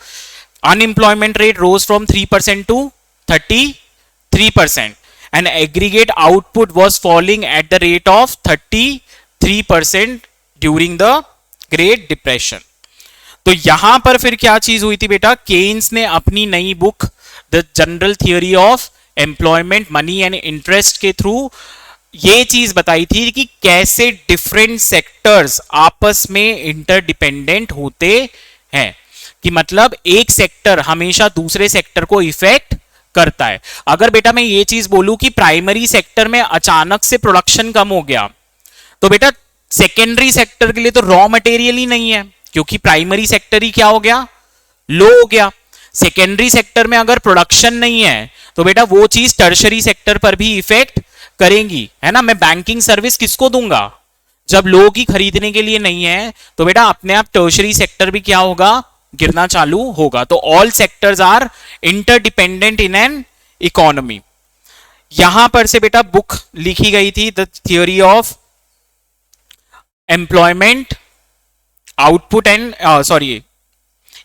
unemployment rate rose from 3% to 33%, and aggregate output was falling at the rate of 33% during the Great Depression। तो यहां पर फिर क्या चीज हुई थी बेटा, केन्स ने अपनी नई book the general theory of employment money and interest के थ्रू ये चीज बताई थी कि कैसे डिफरेंट सेक्टर्स आपस में इंटरडिपेंडेंट होते हैं, कि मतलब एक सेक्टर हमेशा दूसरे सेक्टर को इफेक्ट करता है। अगर बेटा मैं ये चीज बोलूं कि प्राइमरी सेक्टर में अचानक से प्रोडक्शन कम हो गया तो बेटा सेकेंडरी सेक्टर के लिए तो रॉ मटेरियल ही नहीं है, क्योंकि प्राइमरी सेक्टर ही क्या हो गया, लो हो गया। सेकेंडरी सेक्टर में अगर प्रोडक्शन नहीं है तो बेटा वो चीज टर्शरी सेक्टर पर भी इफेक्ट करेंगी, है ना। मैं बैंकिंग सर्विस किसको दूंगा, जब लोग ही खरीदने के लिए नहीं है तो बेटा अपने आप टर्शरी सेक्टर भी क्या होगा, गिरना चालू होगा। तो all sectors are interdependent in an economy. यहां पर से बेटा बुक लिखी गई थी the theory of employment output and sorry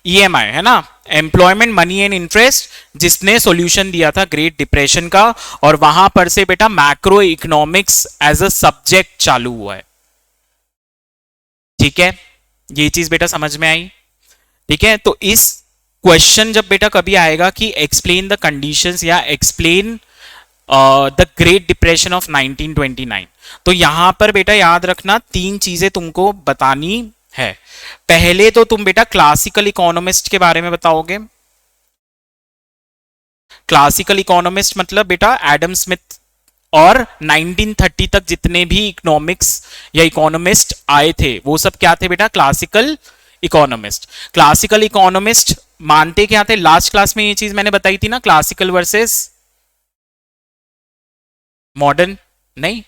EMI, है ना, एम्प्लॉयमेंट मनी एंड इंटरेस्ट, जिसने सॉल्यूशन दिया था ग्रेट डिप्रेशन का। और वहां पर से बेटा macroeconomics as a subject चालू हुआ है। ठीक है, ये चीज बेटा समझ में आई। ठीक है, तो इस क्वेश्चन जब बेटा कभी आएगा कि एक्सप्लेन द कंडीशंस या explain the great depression of 1929, तो यहां पर बेटा याद रखना 3 चीजें तुमको बतानी है। पहले तो तुम बेटा क्लासिकल इकोनॉमिस्ट के बारे में बताओगे। क्लासिकल इकोनॉमिस्ट मतलब बेटा एडम स्मिथ और 1930 तक जितने भी इकोनॉमिक्स या इकोनॉमिस्ट आए थे वो सब क्या थे बेटा, क्लासिकल इकोनॉमिस्ट। क्लासिकल इकोनॉमिस्ट मानते क्या थे, लास्ट क्लास में ये चीज मैंने बताई थी ना, क्लासिकल वर्सेस मॉडर्न नहीं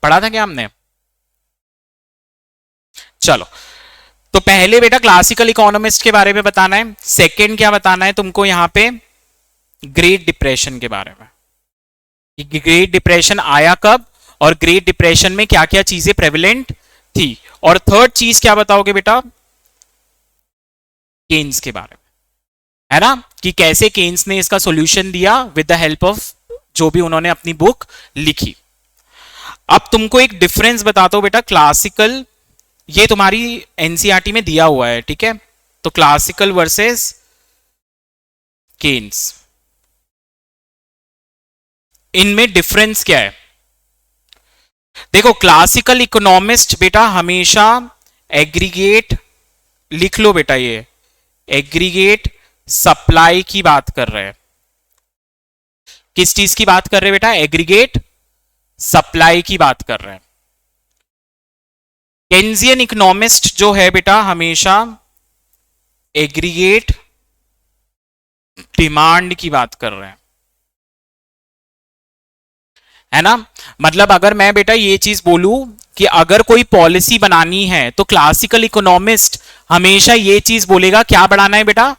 पढ़ा था क्या हमने? चलो, तो पहले बेटा क्लासिकल इकोनॉमिस्ट के बारे में बताना है, सेकंड क्या बताना है तुमको यहां पे, ग्रेट डिप्रेशन के बारे में। ग्रेट डिप्रेशन आया कब और ग्रेट डिप्रेशन में क्या क्या चीजें प्रेवलेंट थी, और थर्ड चीज क्या बताओगे बेटा, केन्स के बारे में, है ना, कि कैसे केन्स ने इसका सॉल्यूशन दिया विद द हेल्प ऑफ जो भी उन्होंने अपनी बुक लिखी। अब तुमको एक डिफरेंस बताता हूं बेटा, क्लासिकल, ये तुम्हारी एनसीईआरटी में दिया हुआ है, ठीक है, तो क्लासिकल वर्सेस केन्स, इनमें डिफरेंस क्या है? देखो, क्लासिकल इकोनॉमिस्ट बेटा हमेशा एग्रीगेट, लिख लो बेटा, ये एग्रीगेट सप्लाई की बात कर रहे हैं। किस चीज की बात कर रहे हैं बेटा? एग्रीगेट सप्लाई की बात कर रहे हैं। केन्जियन इकोनॉमिस्ट जो है बेटा हमेशा एग्रीगेट डिमांड की बात कर रहे हैं, है ना। मतलब अगर मैं बेटा ये चीज बोलूं कि अगर कोई पॉलिसी बनानी है तो क्लासिकल इकोनॉमिस्ट हमेशा ये चीज बोलेगा, क्या बढ़ाना है बेटा?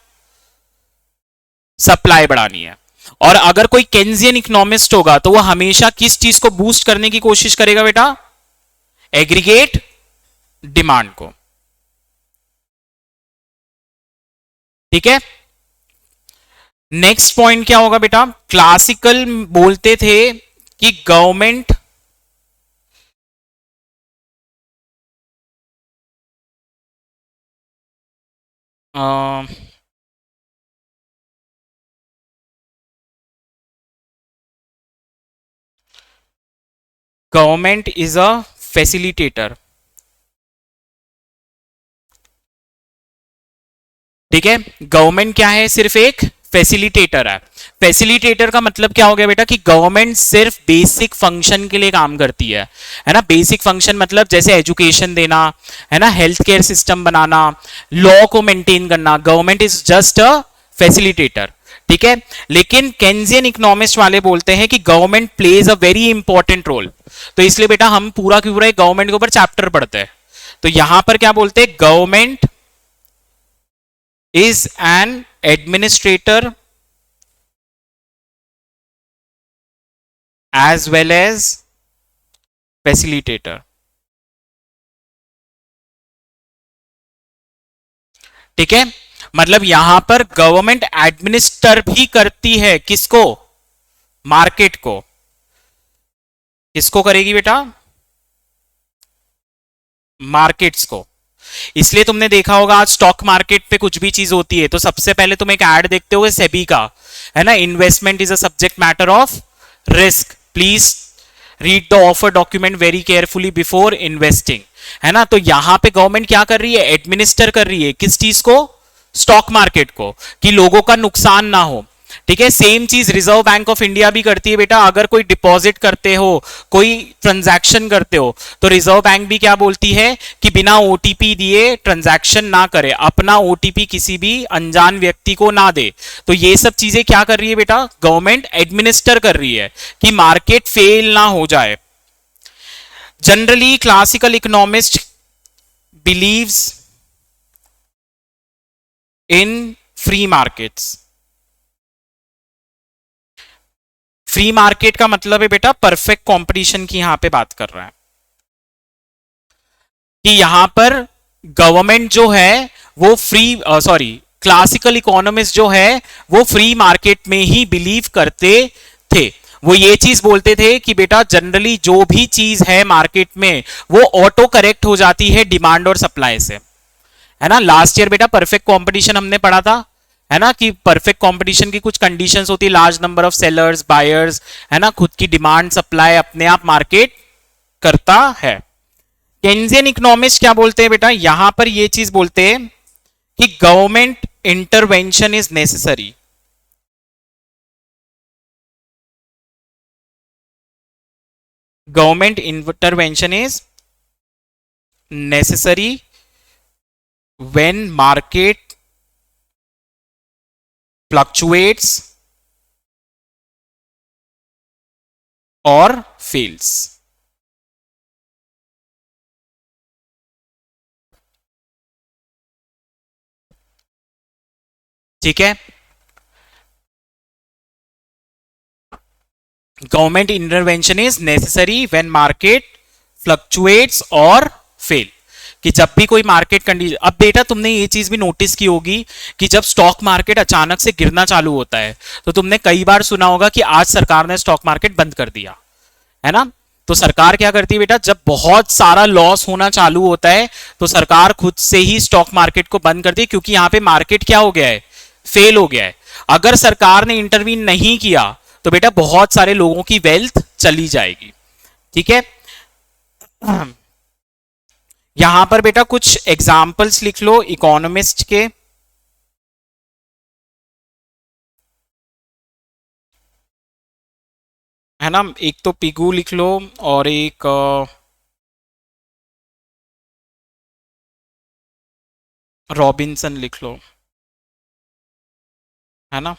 सप्लाई बढ़ानी है। और अगर कोई केन्जियन इकोनॉमिस्ट होगा तो वो हमेशा किस चीज को बूस्ट करने की कोशिश करेगा बेटा? एग्रीगेट डिमांड को, ठीक है। नेक्स्ट पॉइंट क्या होगा बेटा? क्लासिकल बोलते थे कि government government is a facilitator, ठीक है। गवर्नमेंट क्या है? सिर्फ एक फैसिलिटेटर है। फैसिलिटेटर का मतलब क्या हो गया बेटा? कि गवर्नमेंट सिर्फ बेसिक फंक्शन के लिए काम करती है ना। बेसिक फंक्शन मतलब जैसे एजुकेशन देना, है ना, हेल्थ केयर सिस्टम बनाना, लॉ को मेंटेन करना, government is just a facilitator, ठीक है। लेकिन केन्जियन इकोनॉमिस्ट वाले बोलते हैं कि government plays a very important role, तो इसलिए बेटा हम पूरा की पूरा गवर्नमेंट के ऊपर चैप्टर पढ़ते हैं। तो यहां पर क्या बोलते हैं? Government is an administrator as well as facilitator, ठीक है। मतलब यहां पर गवर्नमेंट एडमिनिस्टर भी करती है, किसको? मार्केट को। किसको करेगी बेटा? मार्केट्स को। इसलिए तुमने देखा होगा आज स्टॉक मार्केट पे कुछ भी चीज होती है तो सबसे पहले तुम एक ऐड देखते हो सेबी का, है ना, investment is a subject matter of risk, please read the offer document very carefully before investing, है ना। तो यहां पे गवर्नमेंट क्या कर रही है? एडमिनिस्टर कर रही है किस चीज को? स्टॉक मार्केट को, कि लोगों का नुकसान ना हो, ठीक है। सेम चीज रिजर्व बैंक ऑफ इंडिया भी करती है बेटा। अगर कोई डिपॉजिट करते हो, कोई ट्रांजैक्शन करते हो, तो रिजर्व बैंक भी क्या बोलती है कि बिना ओटीपी दिए ट्रांजैक्शन ना करे, अपना ओटीपी किसी भी अनजान व्यक्ति को ना दे। तो ये सब चीजें क्या कर रही है बेटा? गवर्नमेंट एडमिनिस्टर कर रही है कि मार्केट फेल ना हो जाए। Generally classical economist believes in free markets. Free market का मतलब है बेटा परफेक्ट कंपटीशन की यहां पे बात कर रहा है, कि यहां पर गवर्नमेंट जो है वो फ्री, सॉरी, क्लासिकल इकोनॉमिस्ट जो है वो फ्री मार्केट में ही बिलीव करते थे। वो ये चीज बोलते थे कि बेटा जनरली जो भी चीज है मार्केट में वो ऑटो करेक्ट हो जाती है डिमांड और सप्लाई से, है ना। लास्ट ईयर बेटा परफेक्ट कंपटीशन हमने पढ़ा था, है ना, कि परफेक्ट कंपटीशन की कुछ कंडीशंस होती है, large number of sellers, buyers, है ना, खुद की डिमांड सप्लाई अपने आप मार्केट करता है। केन्जियन इकोनॉमिस्ट क्या बोलते हैं बेटा? यहां पर ये चीज बोलते हैं कि government intervention is necessary. Government intervention is necessary when market fluctuates और फेल्स। ठीक है, government intervention is necessary when market fluctuates और फेल, कि जब भी कोई मार्केट कंडीशन। अब बेटा तुमने ये चीज भी नोटिस की होगी कि जब स्टॉक मार्केट अचानक से गिरना चालू होता है तो तुमने कई बार सुना होगा कि आज सरकार ने स्टॉक मार्केट बंद कर दिया, है ना। तो सरकार क्या करती है बेटा, जब बहुत सारा लॉस होना चालू होता है तो सरकार खुद से ही स्टॉक मार्केट को बंद करती है, क्योंकि यहां पे मार्केट क्या हो गया है, फेल हो गया है। अगर सरकार ने इंटरवीन नहीं किया तो बेटा बहुत सारे लोगों की वेल्थ चली जाएगी। ठीक है, यहां पर बेटा कुछ एग्जाम्पल्स लिख लो इकोनॉमिस्ट के। है ना, एक तो पिगू लिख लो और एक रॉबिन्सन लिख लो, है ना।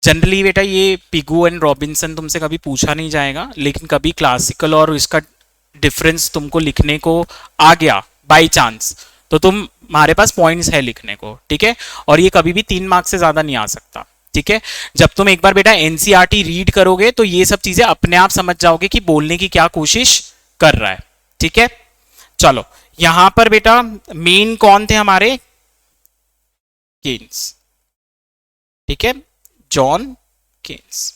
जनरली बेटा ये पिगू एंड रॉबिन्सन तुमसे कभी पूछा नहीं जाएगा, लेकिन कभी क्लासिकल और इसका डिफरेंस तुमको लिखने को आ गया बाय चांस तो तुम्हारे पास पॉइंट्स है लिखने को। ठीक है, और ये कभी भी 3 मार्क्स से ज्यादा नहीं आ सकता। ठीक है, जब तुम एक बार बेटा एनसीईआरटी रीड करोगे तो ये सब चीजें अपने आप समझ जाओगे कि बोलने की क्या कोशिश कर रहा है। ठीक है, चलो यहां पर बेटा मेन कौन थे हमारे, केन्स। ठीक है, जॉन केन्स।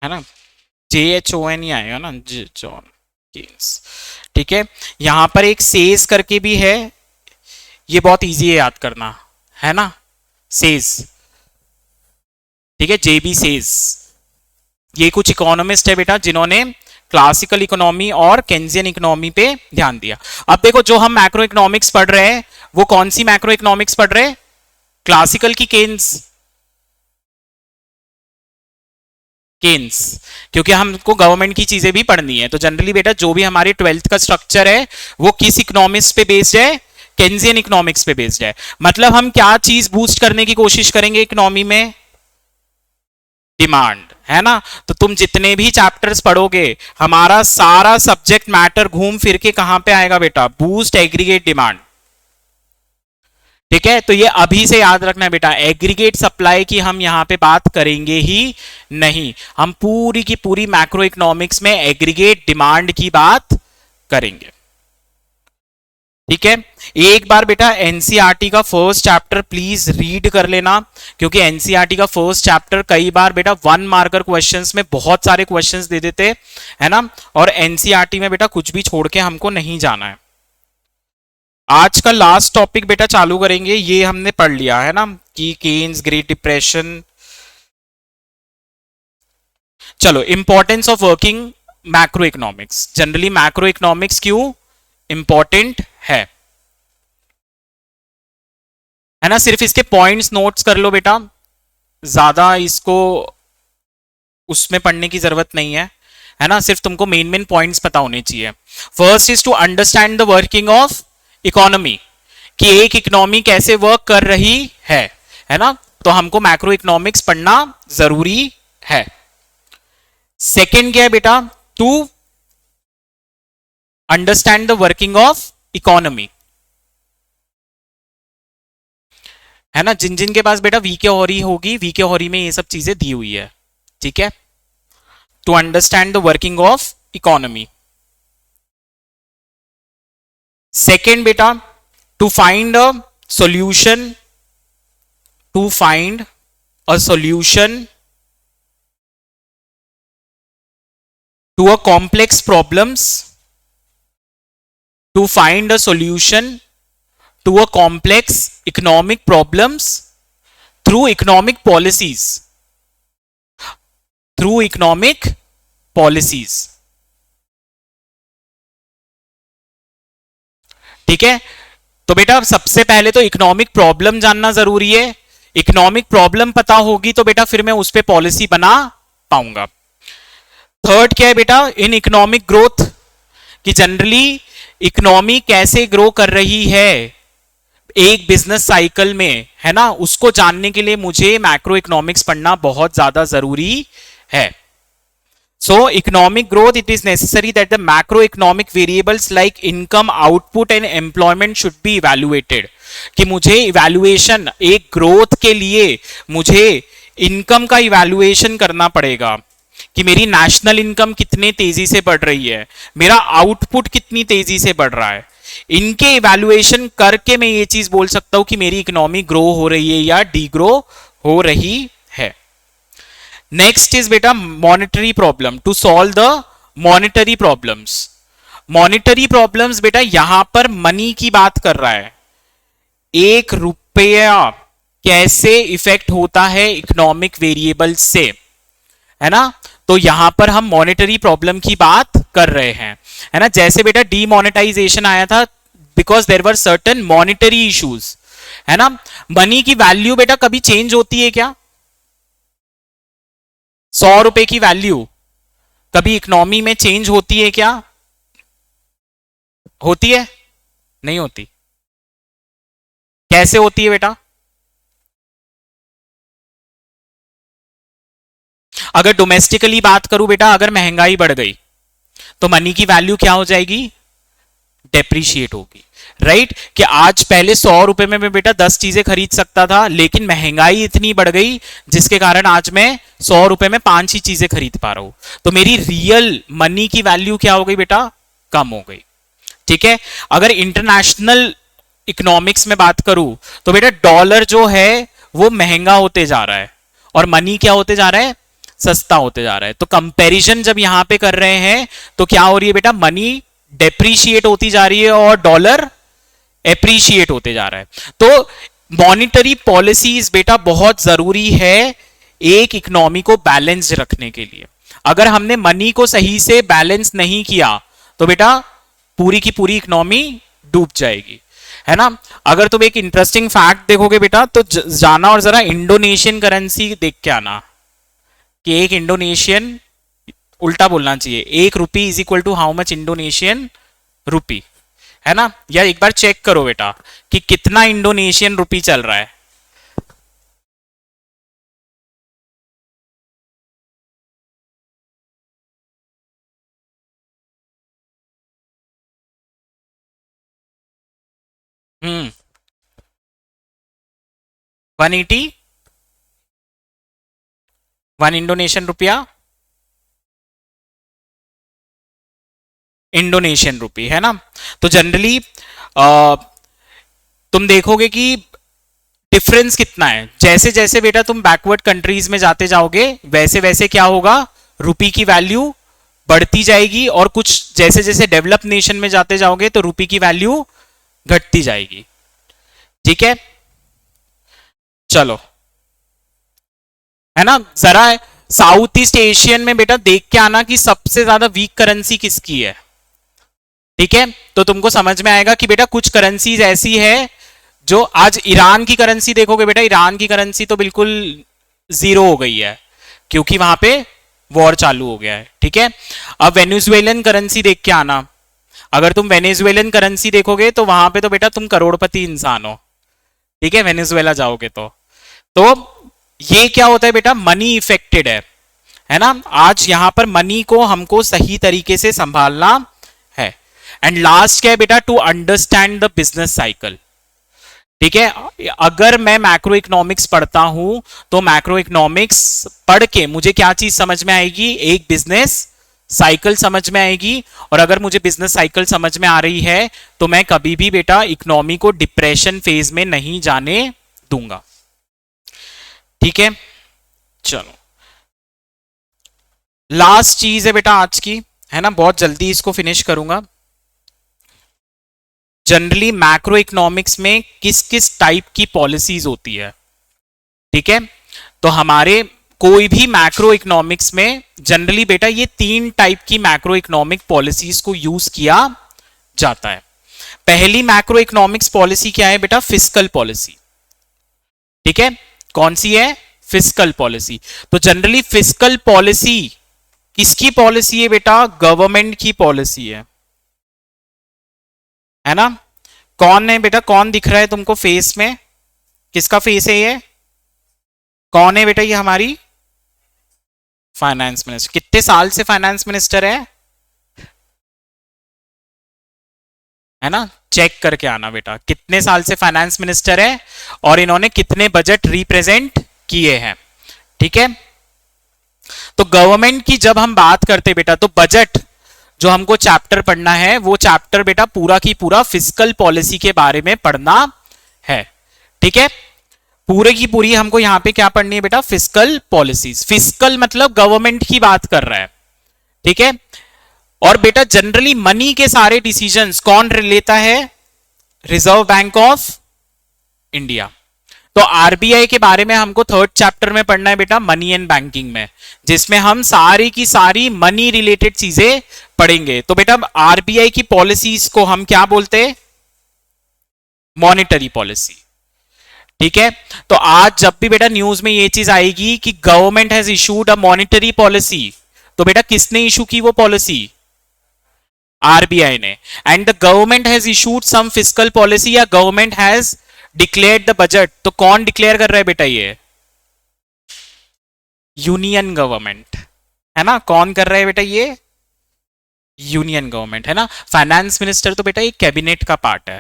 है ना, JHON ही आएगा ना, जॉन केन्स। ठीक है, यहां पर एक सेज करके भी है, ये बहुत इजी है याद करना, है ना, सेज। ठीक है, JB सेज। ये कुछ इकोनॉमिस्ट है बेटा जिन्होंने क्लासिकल इकोनॉमी और केन्जियन इकोनॉमी पे ध्यान दिया। अब देखो जो हम मैक्रो इकोनॉमिक्स पढ़ रहे हैं वो कौन सी मैक्रो इकोनॉमिक्स पढ़ रहे हैं, क्लासिकल की केन्स, केन्स, क्योंकि हमको गवर्नमेंट की चीजें भी पढ़नी है। तो जनरली बेटा जो भी हमारी 12th का स्ट्रक्चर है वो किस इकोनॉमिक्स पे बेस्ड है, केन्जियन इकोनॉमिक्स पे बेस्ड है। मतलब हम क्या चीज बूस्ट करने की कोशिश करेंगे इकोनॉमी में, डिमांड, है ना। तो तुम जितने भी चैप्टर्स पढ़ोगे हमारा सारा सब्जेक्ट मैटर घूम फिर के कहां पे आएगा बेटा, बूस्ट एग्रीगेट डिमांड। ठीक है, तो ये अभी से याद रखना है बेटा, एग्रीगेट सप्लाई की हम यहां पे बात करेंगे ही नहीं, हम पूरी की पूरी मैक्रो इकोनॉमिक्स में एग्रीगेट डिमांड की बात करेंगे। ठीक है, एक बार बेटा एनसीईआरटी का फर्स्ट चैप्टर प्लीज रीड कर लेना, क्योंकि एनसीईआरटी का फर्स्ट चैप्टर कई बार बेटा 1 मार्कर क्वेश्चंस में बहुत सारे क्वेश्चंस दे देते, है ना। और एनसीईआरटी में बेटा कुछ भी छोड़ के हमको नहीं जाना है। आज का लास्ट टॉपिक बेटा चालू करेंगे, ये हमने पढ़ लिया है ना कि केन्स, ग्रेट डिप्रेशन। चलो, importance of working macro economics. Generally macro economics क्यों इंपॉर्टेंट है ना, सिर्फ इसके पॉइंट्स नोट्स कर लो बेटा, ज्यादा इसको उसमें पढ़ने की जरूरत नहीं है ना, सिर्फ तुमको मेन मेन पॉइंट्स पता होने चाहिए। First is to understand the working of economy, कि एक इकोनॉमी कैसे वर्क कर रही है ना, तो हमको मैक्रो इकोनॉमिक्स पढ़ना जरूरी है। सेकेंड क्या है बेटा, to understand the working of economy, है ना। जिन जिन के पास बेटा वीके हॉरी होगी, वीके हॉरी में ये सब चीजें दी हुई है। ठीक है, to understand the working of economy. Second बेटा, to find a solution, to find a solution to a complex problems, to find a solution to a complex economic problems through economic policies, through economic policies। ठीक है, तो बेटा सबसे पहले तो इकोनॉमिक प्रॉब्लम जानना जरूरी है, इकोनॉमिक प्रॉब्लम पता होगी तो बेटा फिर मैं उस पर पॉलिसी बना पाऊंगा। थर्ड क्या है बेटा, इन इकोनॉमिक ग्रोथ, कि जनरली इकोनॉमी कैसे ग्रो कर रही है, एक बिजनेस साइकिल में, है ना, उसको जानने के लिए मुझे मैक्रो इकोनॉमिक्स पढ़ना बहुत ज्यादा जरूरी है. So economic growth, it is necessary that the macroeconomic variables like income, output and employment should be evaluated. कि मुझे इवैल्यूएशन, एक ग्रोथ के लिए मुझे इनकम का इवैल्यूएशन करना पड़ेगा कि मेरी नेशनल इनकम कितने तेजी से बढ़ रही है, मेरा आउटपुट कितनी तेजी से बढ़ रहा है. इनके इवैल्यूएशन करके मैं ये चीज बोल सकता हूं कि मेरी इकोनॉमी ग्रो हो रही है या डीग्रो हो रही है. नेक्स्ट इज बेटा monetary problem. To solve the monetary problems. Monetary problems बेटा यहां पर मनी की बात कर रहा है. एक रुपया कैसे इफेक्ट होता है इकोनॉमिक वेरिएबल से, है ना. तो यहां पर हम मॉनेटरी प्रॉब्लम की बात कर रहे हैं, है ना. जैसे बेटा डीमोनेटाइजेशन आया था because there were certain monetary issues, है ना. मनी की वैल्यू बेटा कभी चेंज होती है क्या? 100 रुपए की वैल्यू कभी इकोनॉमी में चेंज होती है क्या? होती है? नहीं होती. कैसे होती है बेटा? अगर डोमेस्टिकली बात करूं बेटा, अगर महंगाई बढ़ गई तो मनी की वैल्यू क्या हो जाएगी? डेप्रीशिएट होगी. राइट कि आज पहले 100 रुपए में मैं बेटा 10 चीजें खरीद सकता था, लेकिन महंगाई इतनी बढ़ गई जिसके कारण आज मैं 100 रुपए में 5 ही चीजें खरीद पा रहा हूं. तो मेरी रियल मनी की वैल्यू क्या हो गई बेटा? कम हो गई. ठीक है. अगर इंटरनेशनल इकोनॉमिक्स में बात करूं तो बेटा डॉलर जो है वो महंगा होते जा रहा है और मनी क्या होते जा रहा है? सस्ता होते जा रहा है. तो कंपैरिजन जब यहां पे कर रहे हैं तो क्या हो रही है बेटा? मनी डेप्रीशिएट होती जा रही है और डॉलर एप्रीशिएट होते जा रहा है. तो मॉनिटरी पॉलिसीज बेटा बहुत जरूरी है एक इकोनॉमी को बैलेंस रखने के लिए. अगर हमने मनी को सही से बैलेंस नहीं किया तो बेटा पूरी की पूरी इकोनॉमी डूब जाएगी, है ना. अगर तुम एक इंटरेस्टिंग फैक्ट देखोगे बेटा तो जाना और जरा इंडोनेशियन करेंसी देख के आना कि एक इंडोनेशियन, उल्टा बोलना चाहिए, एक rupee is equal to how much Indonesian rupee, है ना. या एक बार चेक करो बेटा कि कितना इंडोनेशियन रुपी चल रहा है. हम्म. 180, 1 इंडोनेशियन रुपया, इंडोनेशियन रुपी, है ना. तो जनरली तुम देखोगे कि डिफरेंस कितना है. जैसे जैसे बेटा तुम बैकवर्ड कंट्रीज में जाते जाओगे वैसे वैसे क्या होगा? रुपी की वैल्यू बढ़ती जाएगी और कुछ जैसे जैसे डेवलप नेशन में जाते जाओगे तो रुपी की वैल्यू घटती जाएगी. ठीक है. चलो, है ना. जरा साउथ ईस्ट एशियन में बेटा देख के आना कि सबसे ज्यादा वीक करेंसी किसकी है. ठीक है. तो तुमको समझ में आएगा कि बेटा कुछ करेंसीज ऐसी है जो आज ईरान की करेंसी देखोगे बेटा, ईरान की करेंसी तो बिल्कुल जीरो हो गई है क्योंकि वहां पे वॉर चालू हो गया है. ठीक है. अब वेनेजुएलन करेंसी देख के आना. अगर तुम वेनेजुएलन करेंसी देखोगे तो वहां पे तो बेटा तुम करोड़पति इंसान हो. ठीक है. वेनेजुएला जाओगे तो ये क्या होता है बेटा? मनी इफेक्टेड है ना. आज यहां पर मनी को हमको सही तरीके से संभालना है. एंड लास्ट क्या है बेटा? To understand the business cycle. ठीक है. अगर मैं मैक्रो इकोनॉमिक्स पढ़ता हूं तो मैक्रो इकोनॉमिक्स पढ़ के मुझे क्या चीज समझ में आएगी? एक बिजनेस साइकिल समझ में आएगी. और अगर मुझे बिजनेस साइकिल समझ में आ रही है तो मैं कभी भी बेटा इकोनॉमी को डिप्रेशन फेज में नहीं जाने दूंगा. ठीक है. चलो, लास्ट चीज है बेटा आज की, है ना. बहुत जल्दी इसको फिनिश करूंगा. जनरली मैक्रो इकोनॉमिक्स में किस किस टाइप की पॉलिसीज होती है? ठीक है. तो हमारे कोई भी मैक्रो इकोनॉमिक्स में जनरली बेटा ये 3 टाइप की मैक्रो इकोनॉमिक पॉलिसीज को यूज किया जाता है. पहली मैक्रो इकोनॉमिक्स पॉलिसी क्या है बेटा? Fiscal policy. ठीक है. कौन सी है? Fiscal policy. तो जनरली फिस्कल पॉलिसी किसकी पॉलिसी है बेटा? गवर्नमेंट की पॉलिसी है ना. कौन है बेटा, कौन दिख रहा है तुमको फेस में? किसका फेस है ये? कौन है बेटा ये? हमारी फाइनेंस मिनिस्टर। कितने साल से फाइनेंस मिनिस्टर है ना? चेक करके आना बेटा, कितने साल से फाइनेंस मिनिस्टर है और इन्होंने कितने बजट रिप्रेजेंट किए हैं। ठीक है, तो गवर्नमेंट की जब हम बात करते बेटा, तो बजट जो हमको चैप्टर पढ़ना है, वो चैप्टर बेटा पूरा की पूरा फिस्कल पॉलिसी के बारे में पढ़ना है। ठीक है, पूरे की पूरी हमको यहां पे क्या पढ़नी है बेटा? Fiscal policies. फिस्कल मतलब गवर्नमेंट की बात कर रहा है। ठीक है, और बेटा जनरली मनी के सारे डिसीजंस कौन लेता है? Reserve bank of India. तो आरबीआई के बारे में हमको थर्ड चैप्टर में पढ़ना है बेटा, मनी एंड बैंकिंग में, जिसमें हम सारी की सारी मनी रिलेटेड चीजें पढ़ेंगे। तो बेटा आरबीआई की पॉलिसीज को हम क्या बोलते हैं? Monetary policy. ठीक है, तो आज जब भी बेटा न्यूज में ये चीज आएगी कि government has issued a monetary policy, तो बेटा किसने इशू की वो पॉलिसी? आरबीआई ने। And the government has issued some fiscal policy या government has declared the budget, तो कौन डिक्लेयर कर रहा है बेटा? ये यूनियन गवर्नमेंट है ना। कौन कर रहा है बेटा? ये यूनियन गवर्नमेंट है ना। फाइनेंस मिनिस्टर तो बेटा एक कैबिनेट का पार्ट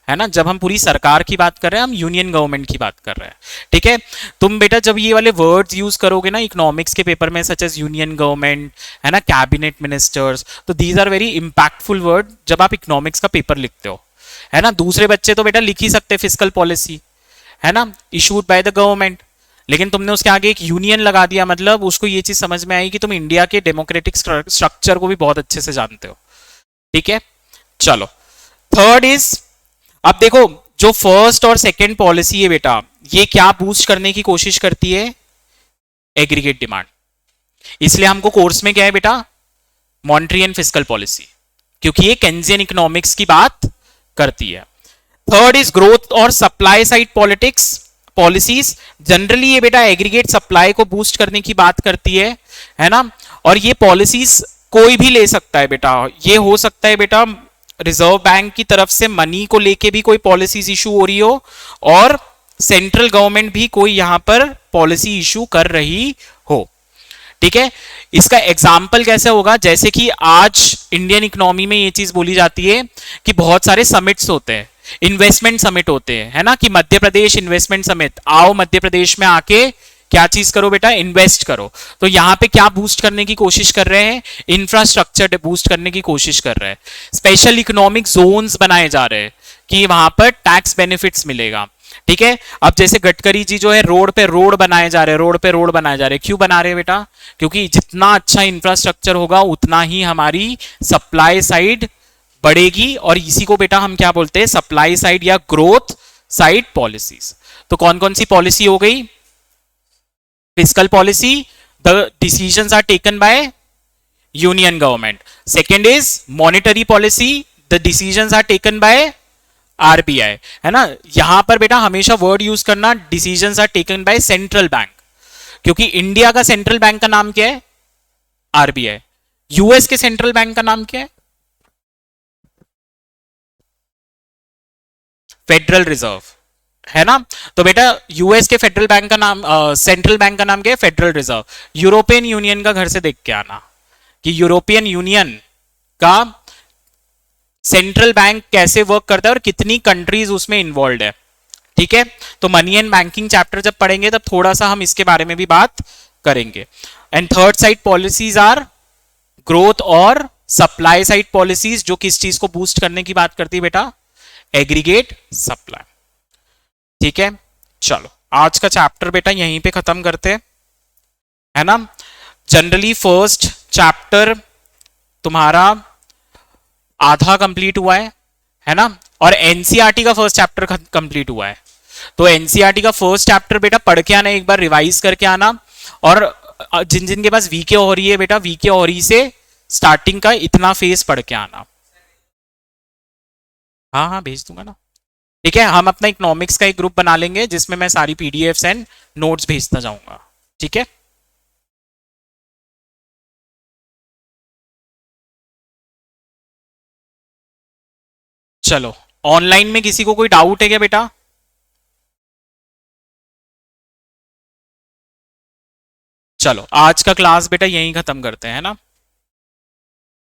है ना। जब हम पूरी सरकार की बात कर रहे हैं, हम यूनियन गवर्नमेंट की बात कर रहे हैं। ठीक है, तुम बेटा जब ये वाले वर्ड्स यूज करोगे ना इकोनॉमिक्स के पेपर में, सच एज यूनियन गवर्नमेंट है ना, कैबिनेट मिनिस्टर्स, तो these are very impactful word जब आप इकोनॉमिक्स का पेपर लिखते हो, है ना। दूसरे बच्चे तो बेटा लिख ही सकते फिस्कल पॉलिसी, है ना, इशूड बाय द गवर्नमेंट, लेकिन तुमने उसके आगे एक यूनियन लगा दिया, मतलब उसको ये चीज समझ में आई कि तुम इंडिया के डेमोक्रेटिक स्ट्रक्चर को भी बहुत अच्छे से जानते हो। ठीक है, चलो थर्ड इज, अब देखो जो फर्स्ट और सेकंड पॉलिसी है बेटा, ये क्या बूस्ट करने की कोशिश करती है? Aggregate demand. इसलिए हमको कोर्स में क्या है बेटा? मॉनेटरी एंड फिस्कल पॉलिसी, क्योंकि ये केन्जियन इकोनॉमिक्स की बात करती है। थर्ड इज ग्रोथ और supply side politics policies. Generally ये बेटा एग्रीगेट सप्लाई को बूस्ट करने की बात करती है ना। और ये पॉलिसीज कोई भी ले सकता है बेटा। ये हो सकता है बेटा रिजर्व बैंक की तरफ से मनी को लेके भी कोई पॉलिसीज इशू हो रही हो, और सेंट्रल गवर्नमेंट भी कोई यहां पर पॉलिसी इशू कर रही हो। ठीक है, इसका एग्जाम्पल कैसे होगा? जैसे कि आज इंडियन इकोनॉमी में ये चीज बोली जाती है कि बहुत सारे समिट्स होते हैं, इन्वेस्टमेंट समिट होते हैं, है ना, कि मध्य प्रदेश इन्वेस्टमेंट समिट, आओ मध्य प्रदेश में आके क्या चीज करो बेटा? इन्वेस्ट करो। तो यहां पे क्या बूस्ट करने की कोशिश कर रहे हैं? इंफ्रास्ट्रक्चर बूस्ट करने की कोशिश कर रहे हैं। स्पेशल इकोनॉमिक जोन्स बनाए जा रहे हैं कि वहां पर टैक्स बेनिफिट्स मिलेगा। ठीक है, अब जैसे गडकरी जी जो है रोड पे रोड बनाए जा रहे हैं, रोड पे रोड बनाए जा रहे हैं, क्यों बना रहे हैं बेटा? क्योंकि जितना अच्छा इंफ्रास्ट्रक्चर होगा उतना ही हमारी सप्लाई साइड बढ़ेगी, और इसी को बेटा हम क्या बोलते हैं? सप्लाई साइड या ग्रोथ साइड पॉलिसीज। तो कौन कौन सी पॉलिसी हो गई? Fiscal policy, the decisions are taken by union government. Second is monetary policy, the decisions are taken by RBI, है ना। यहां पर बेटा हमेशा वर्ड यूज करना, decisions are taken by central bank, क्योंकि इंडिया का सेंट्रल बैंक का नाम क्या है? आरबीआई। यूएस के सेंट्रल बैंक का नाम क्या है? फेडरल रिजर्व, है ना। तो बेटा यूएस के फेडरल बैंक का नाम, सेंट्रल बैंक का नाम क्या है? Federal reserve. यूरोपियन यूनियन का घर से देख के आना कि यूरोपियन यूनियन का सेंट्रल बैंक कैसे वर्क करता है और कितनी कंट्रीज उसमें इन्वॉल्व है। ठीक है, तो मनी एंड बैंकिंग चैप्टर जब पढ़ेंगे तब थोड़ा सा हम इसके बारे में भी बात करेंगे। And third side policies are growth और सप्लाई साइड पॉलिसीज, जो किस चीज को बूस्ट करने की बात करती है बेटा? Aggregate supply. ठीक है, चलो आज का चैप्टर बेटा यहीं पे खत्म करते हैं, है ना। जनरली फर्स्ट चैप्टर तुम्हारा आधा कंप्लीट हुआ है ना, और एनसीईआरटी का फर्स्ट चैप्टर कंप्लीट हुआ है। तो एनसीईआरटी का फर्स्ट चैप्टर बेटा पढ़ के आना, एक बार रिवाइज करके आना, और जिन जिन के पास वीके हो रही है बेटा, वीके हो रही से स्टार्टिंग का इतना फेस पढ़ के आना। हाँ हाँ भेज दूंगा ना। ठीक है, हम अपना इकोनॉमिक्स का एक ग्रुप बना लेंगे जिसमें मैं सारी पीडीएफ्स एंड नोट्स भेजता जाऊंगा। ठीक है, चलो ऑनलाइन में किसी को कोई डाउट है क्या बेटा? चलो आज का क्लास बेटा यहीं खत्म करते हैं ना।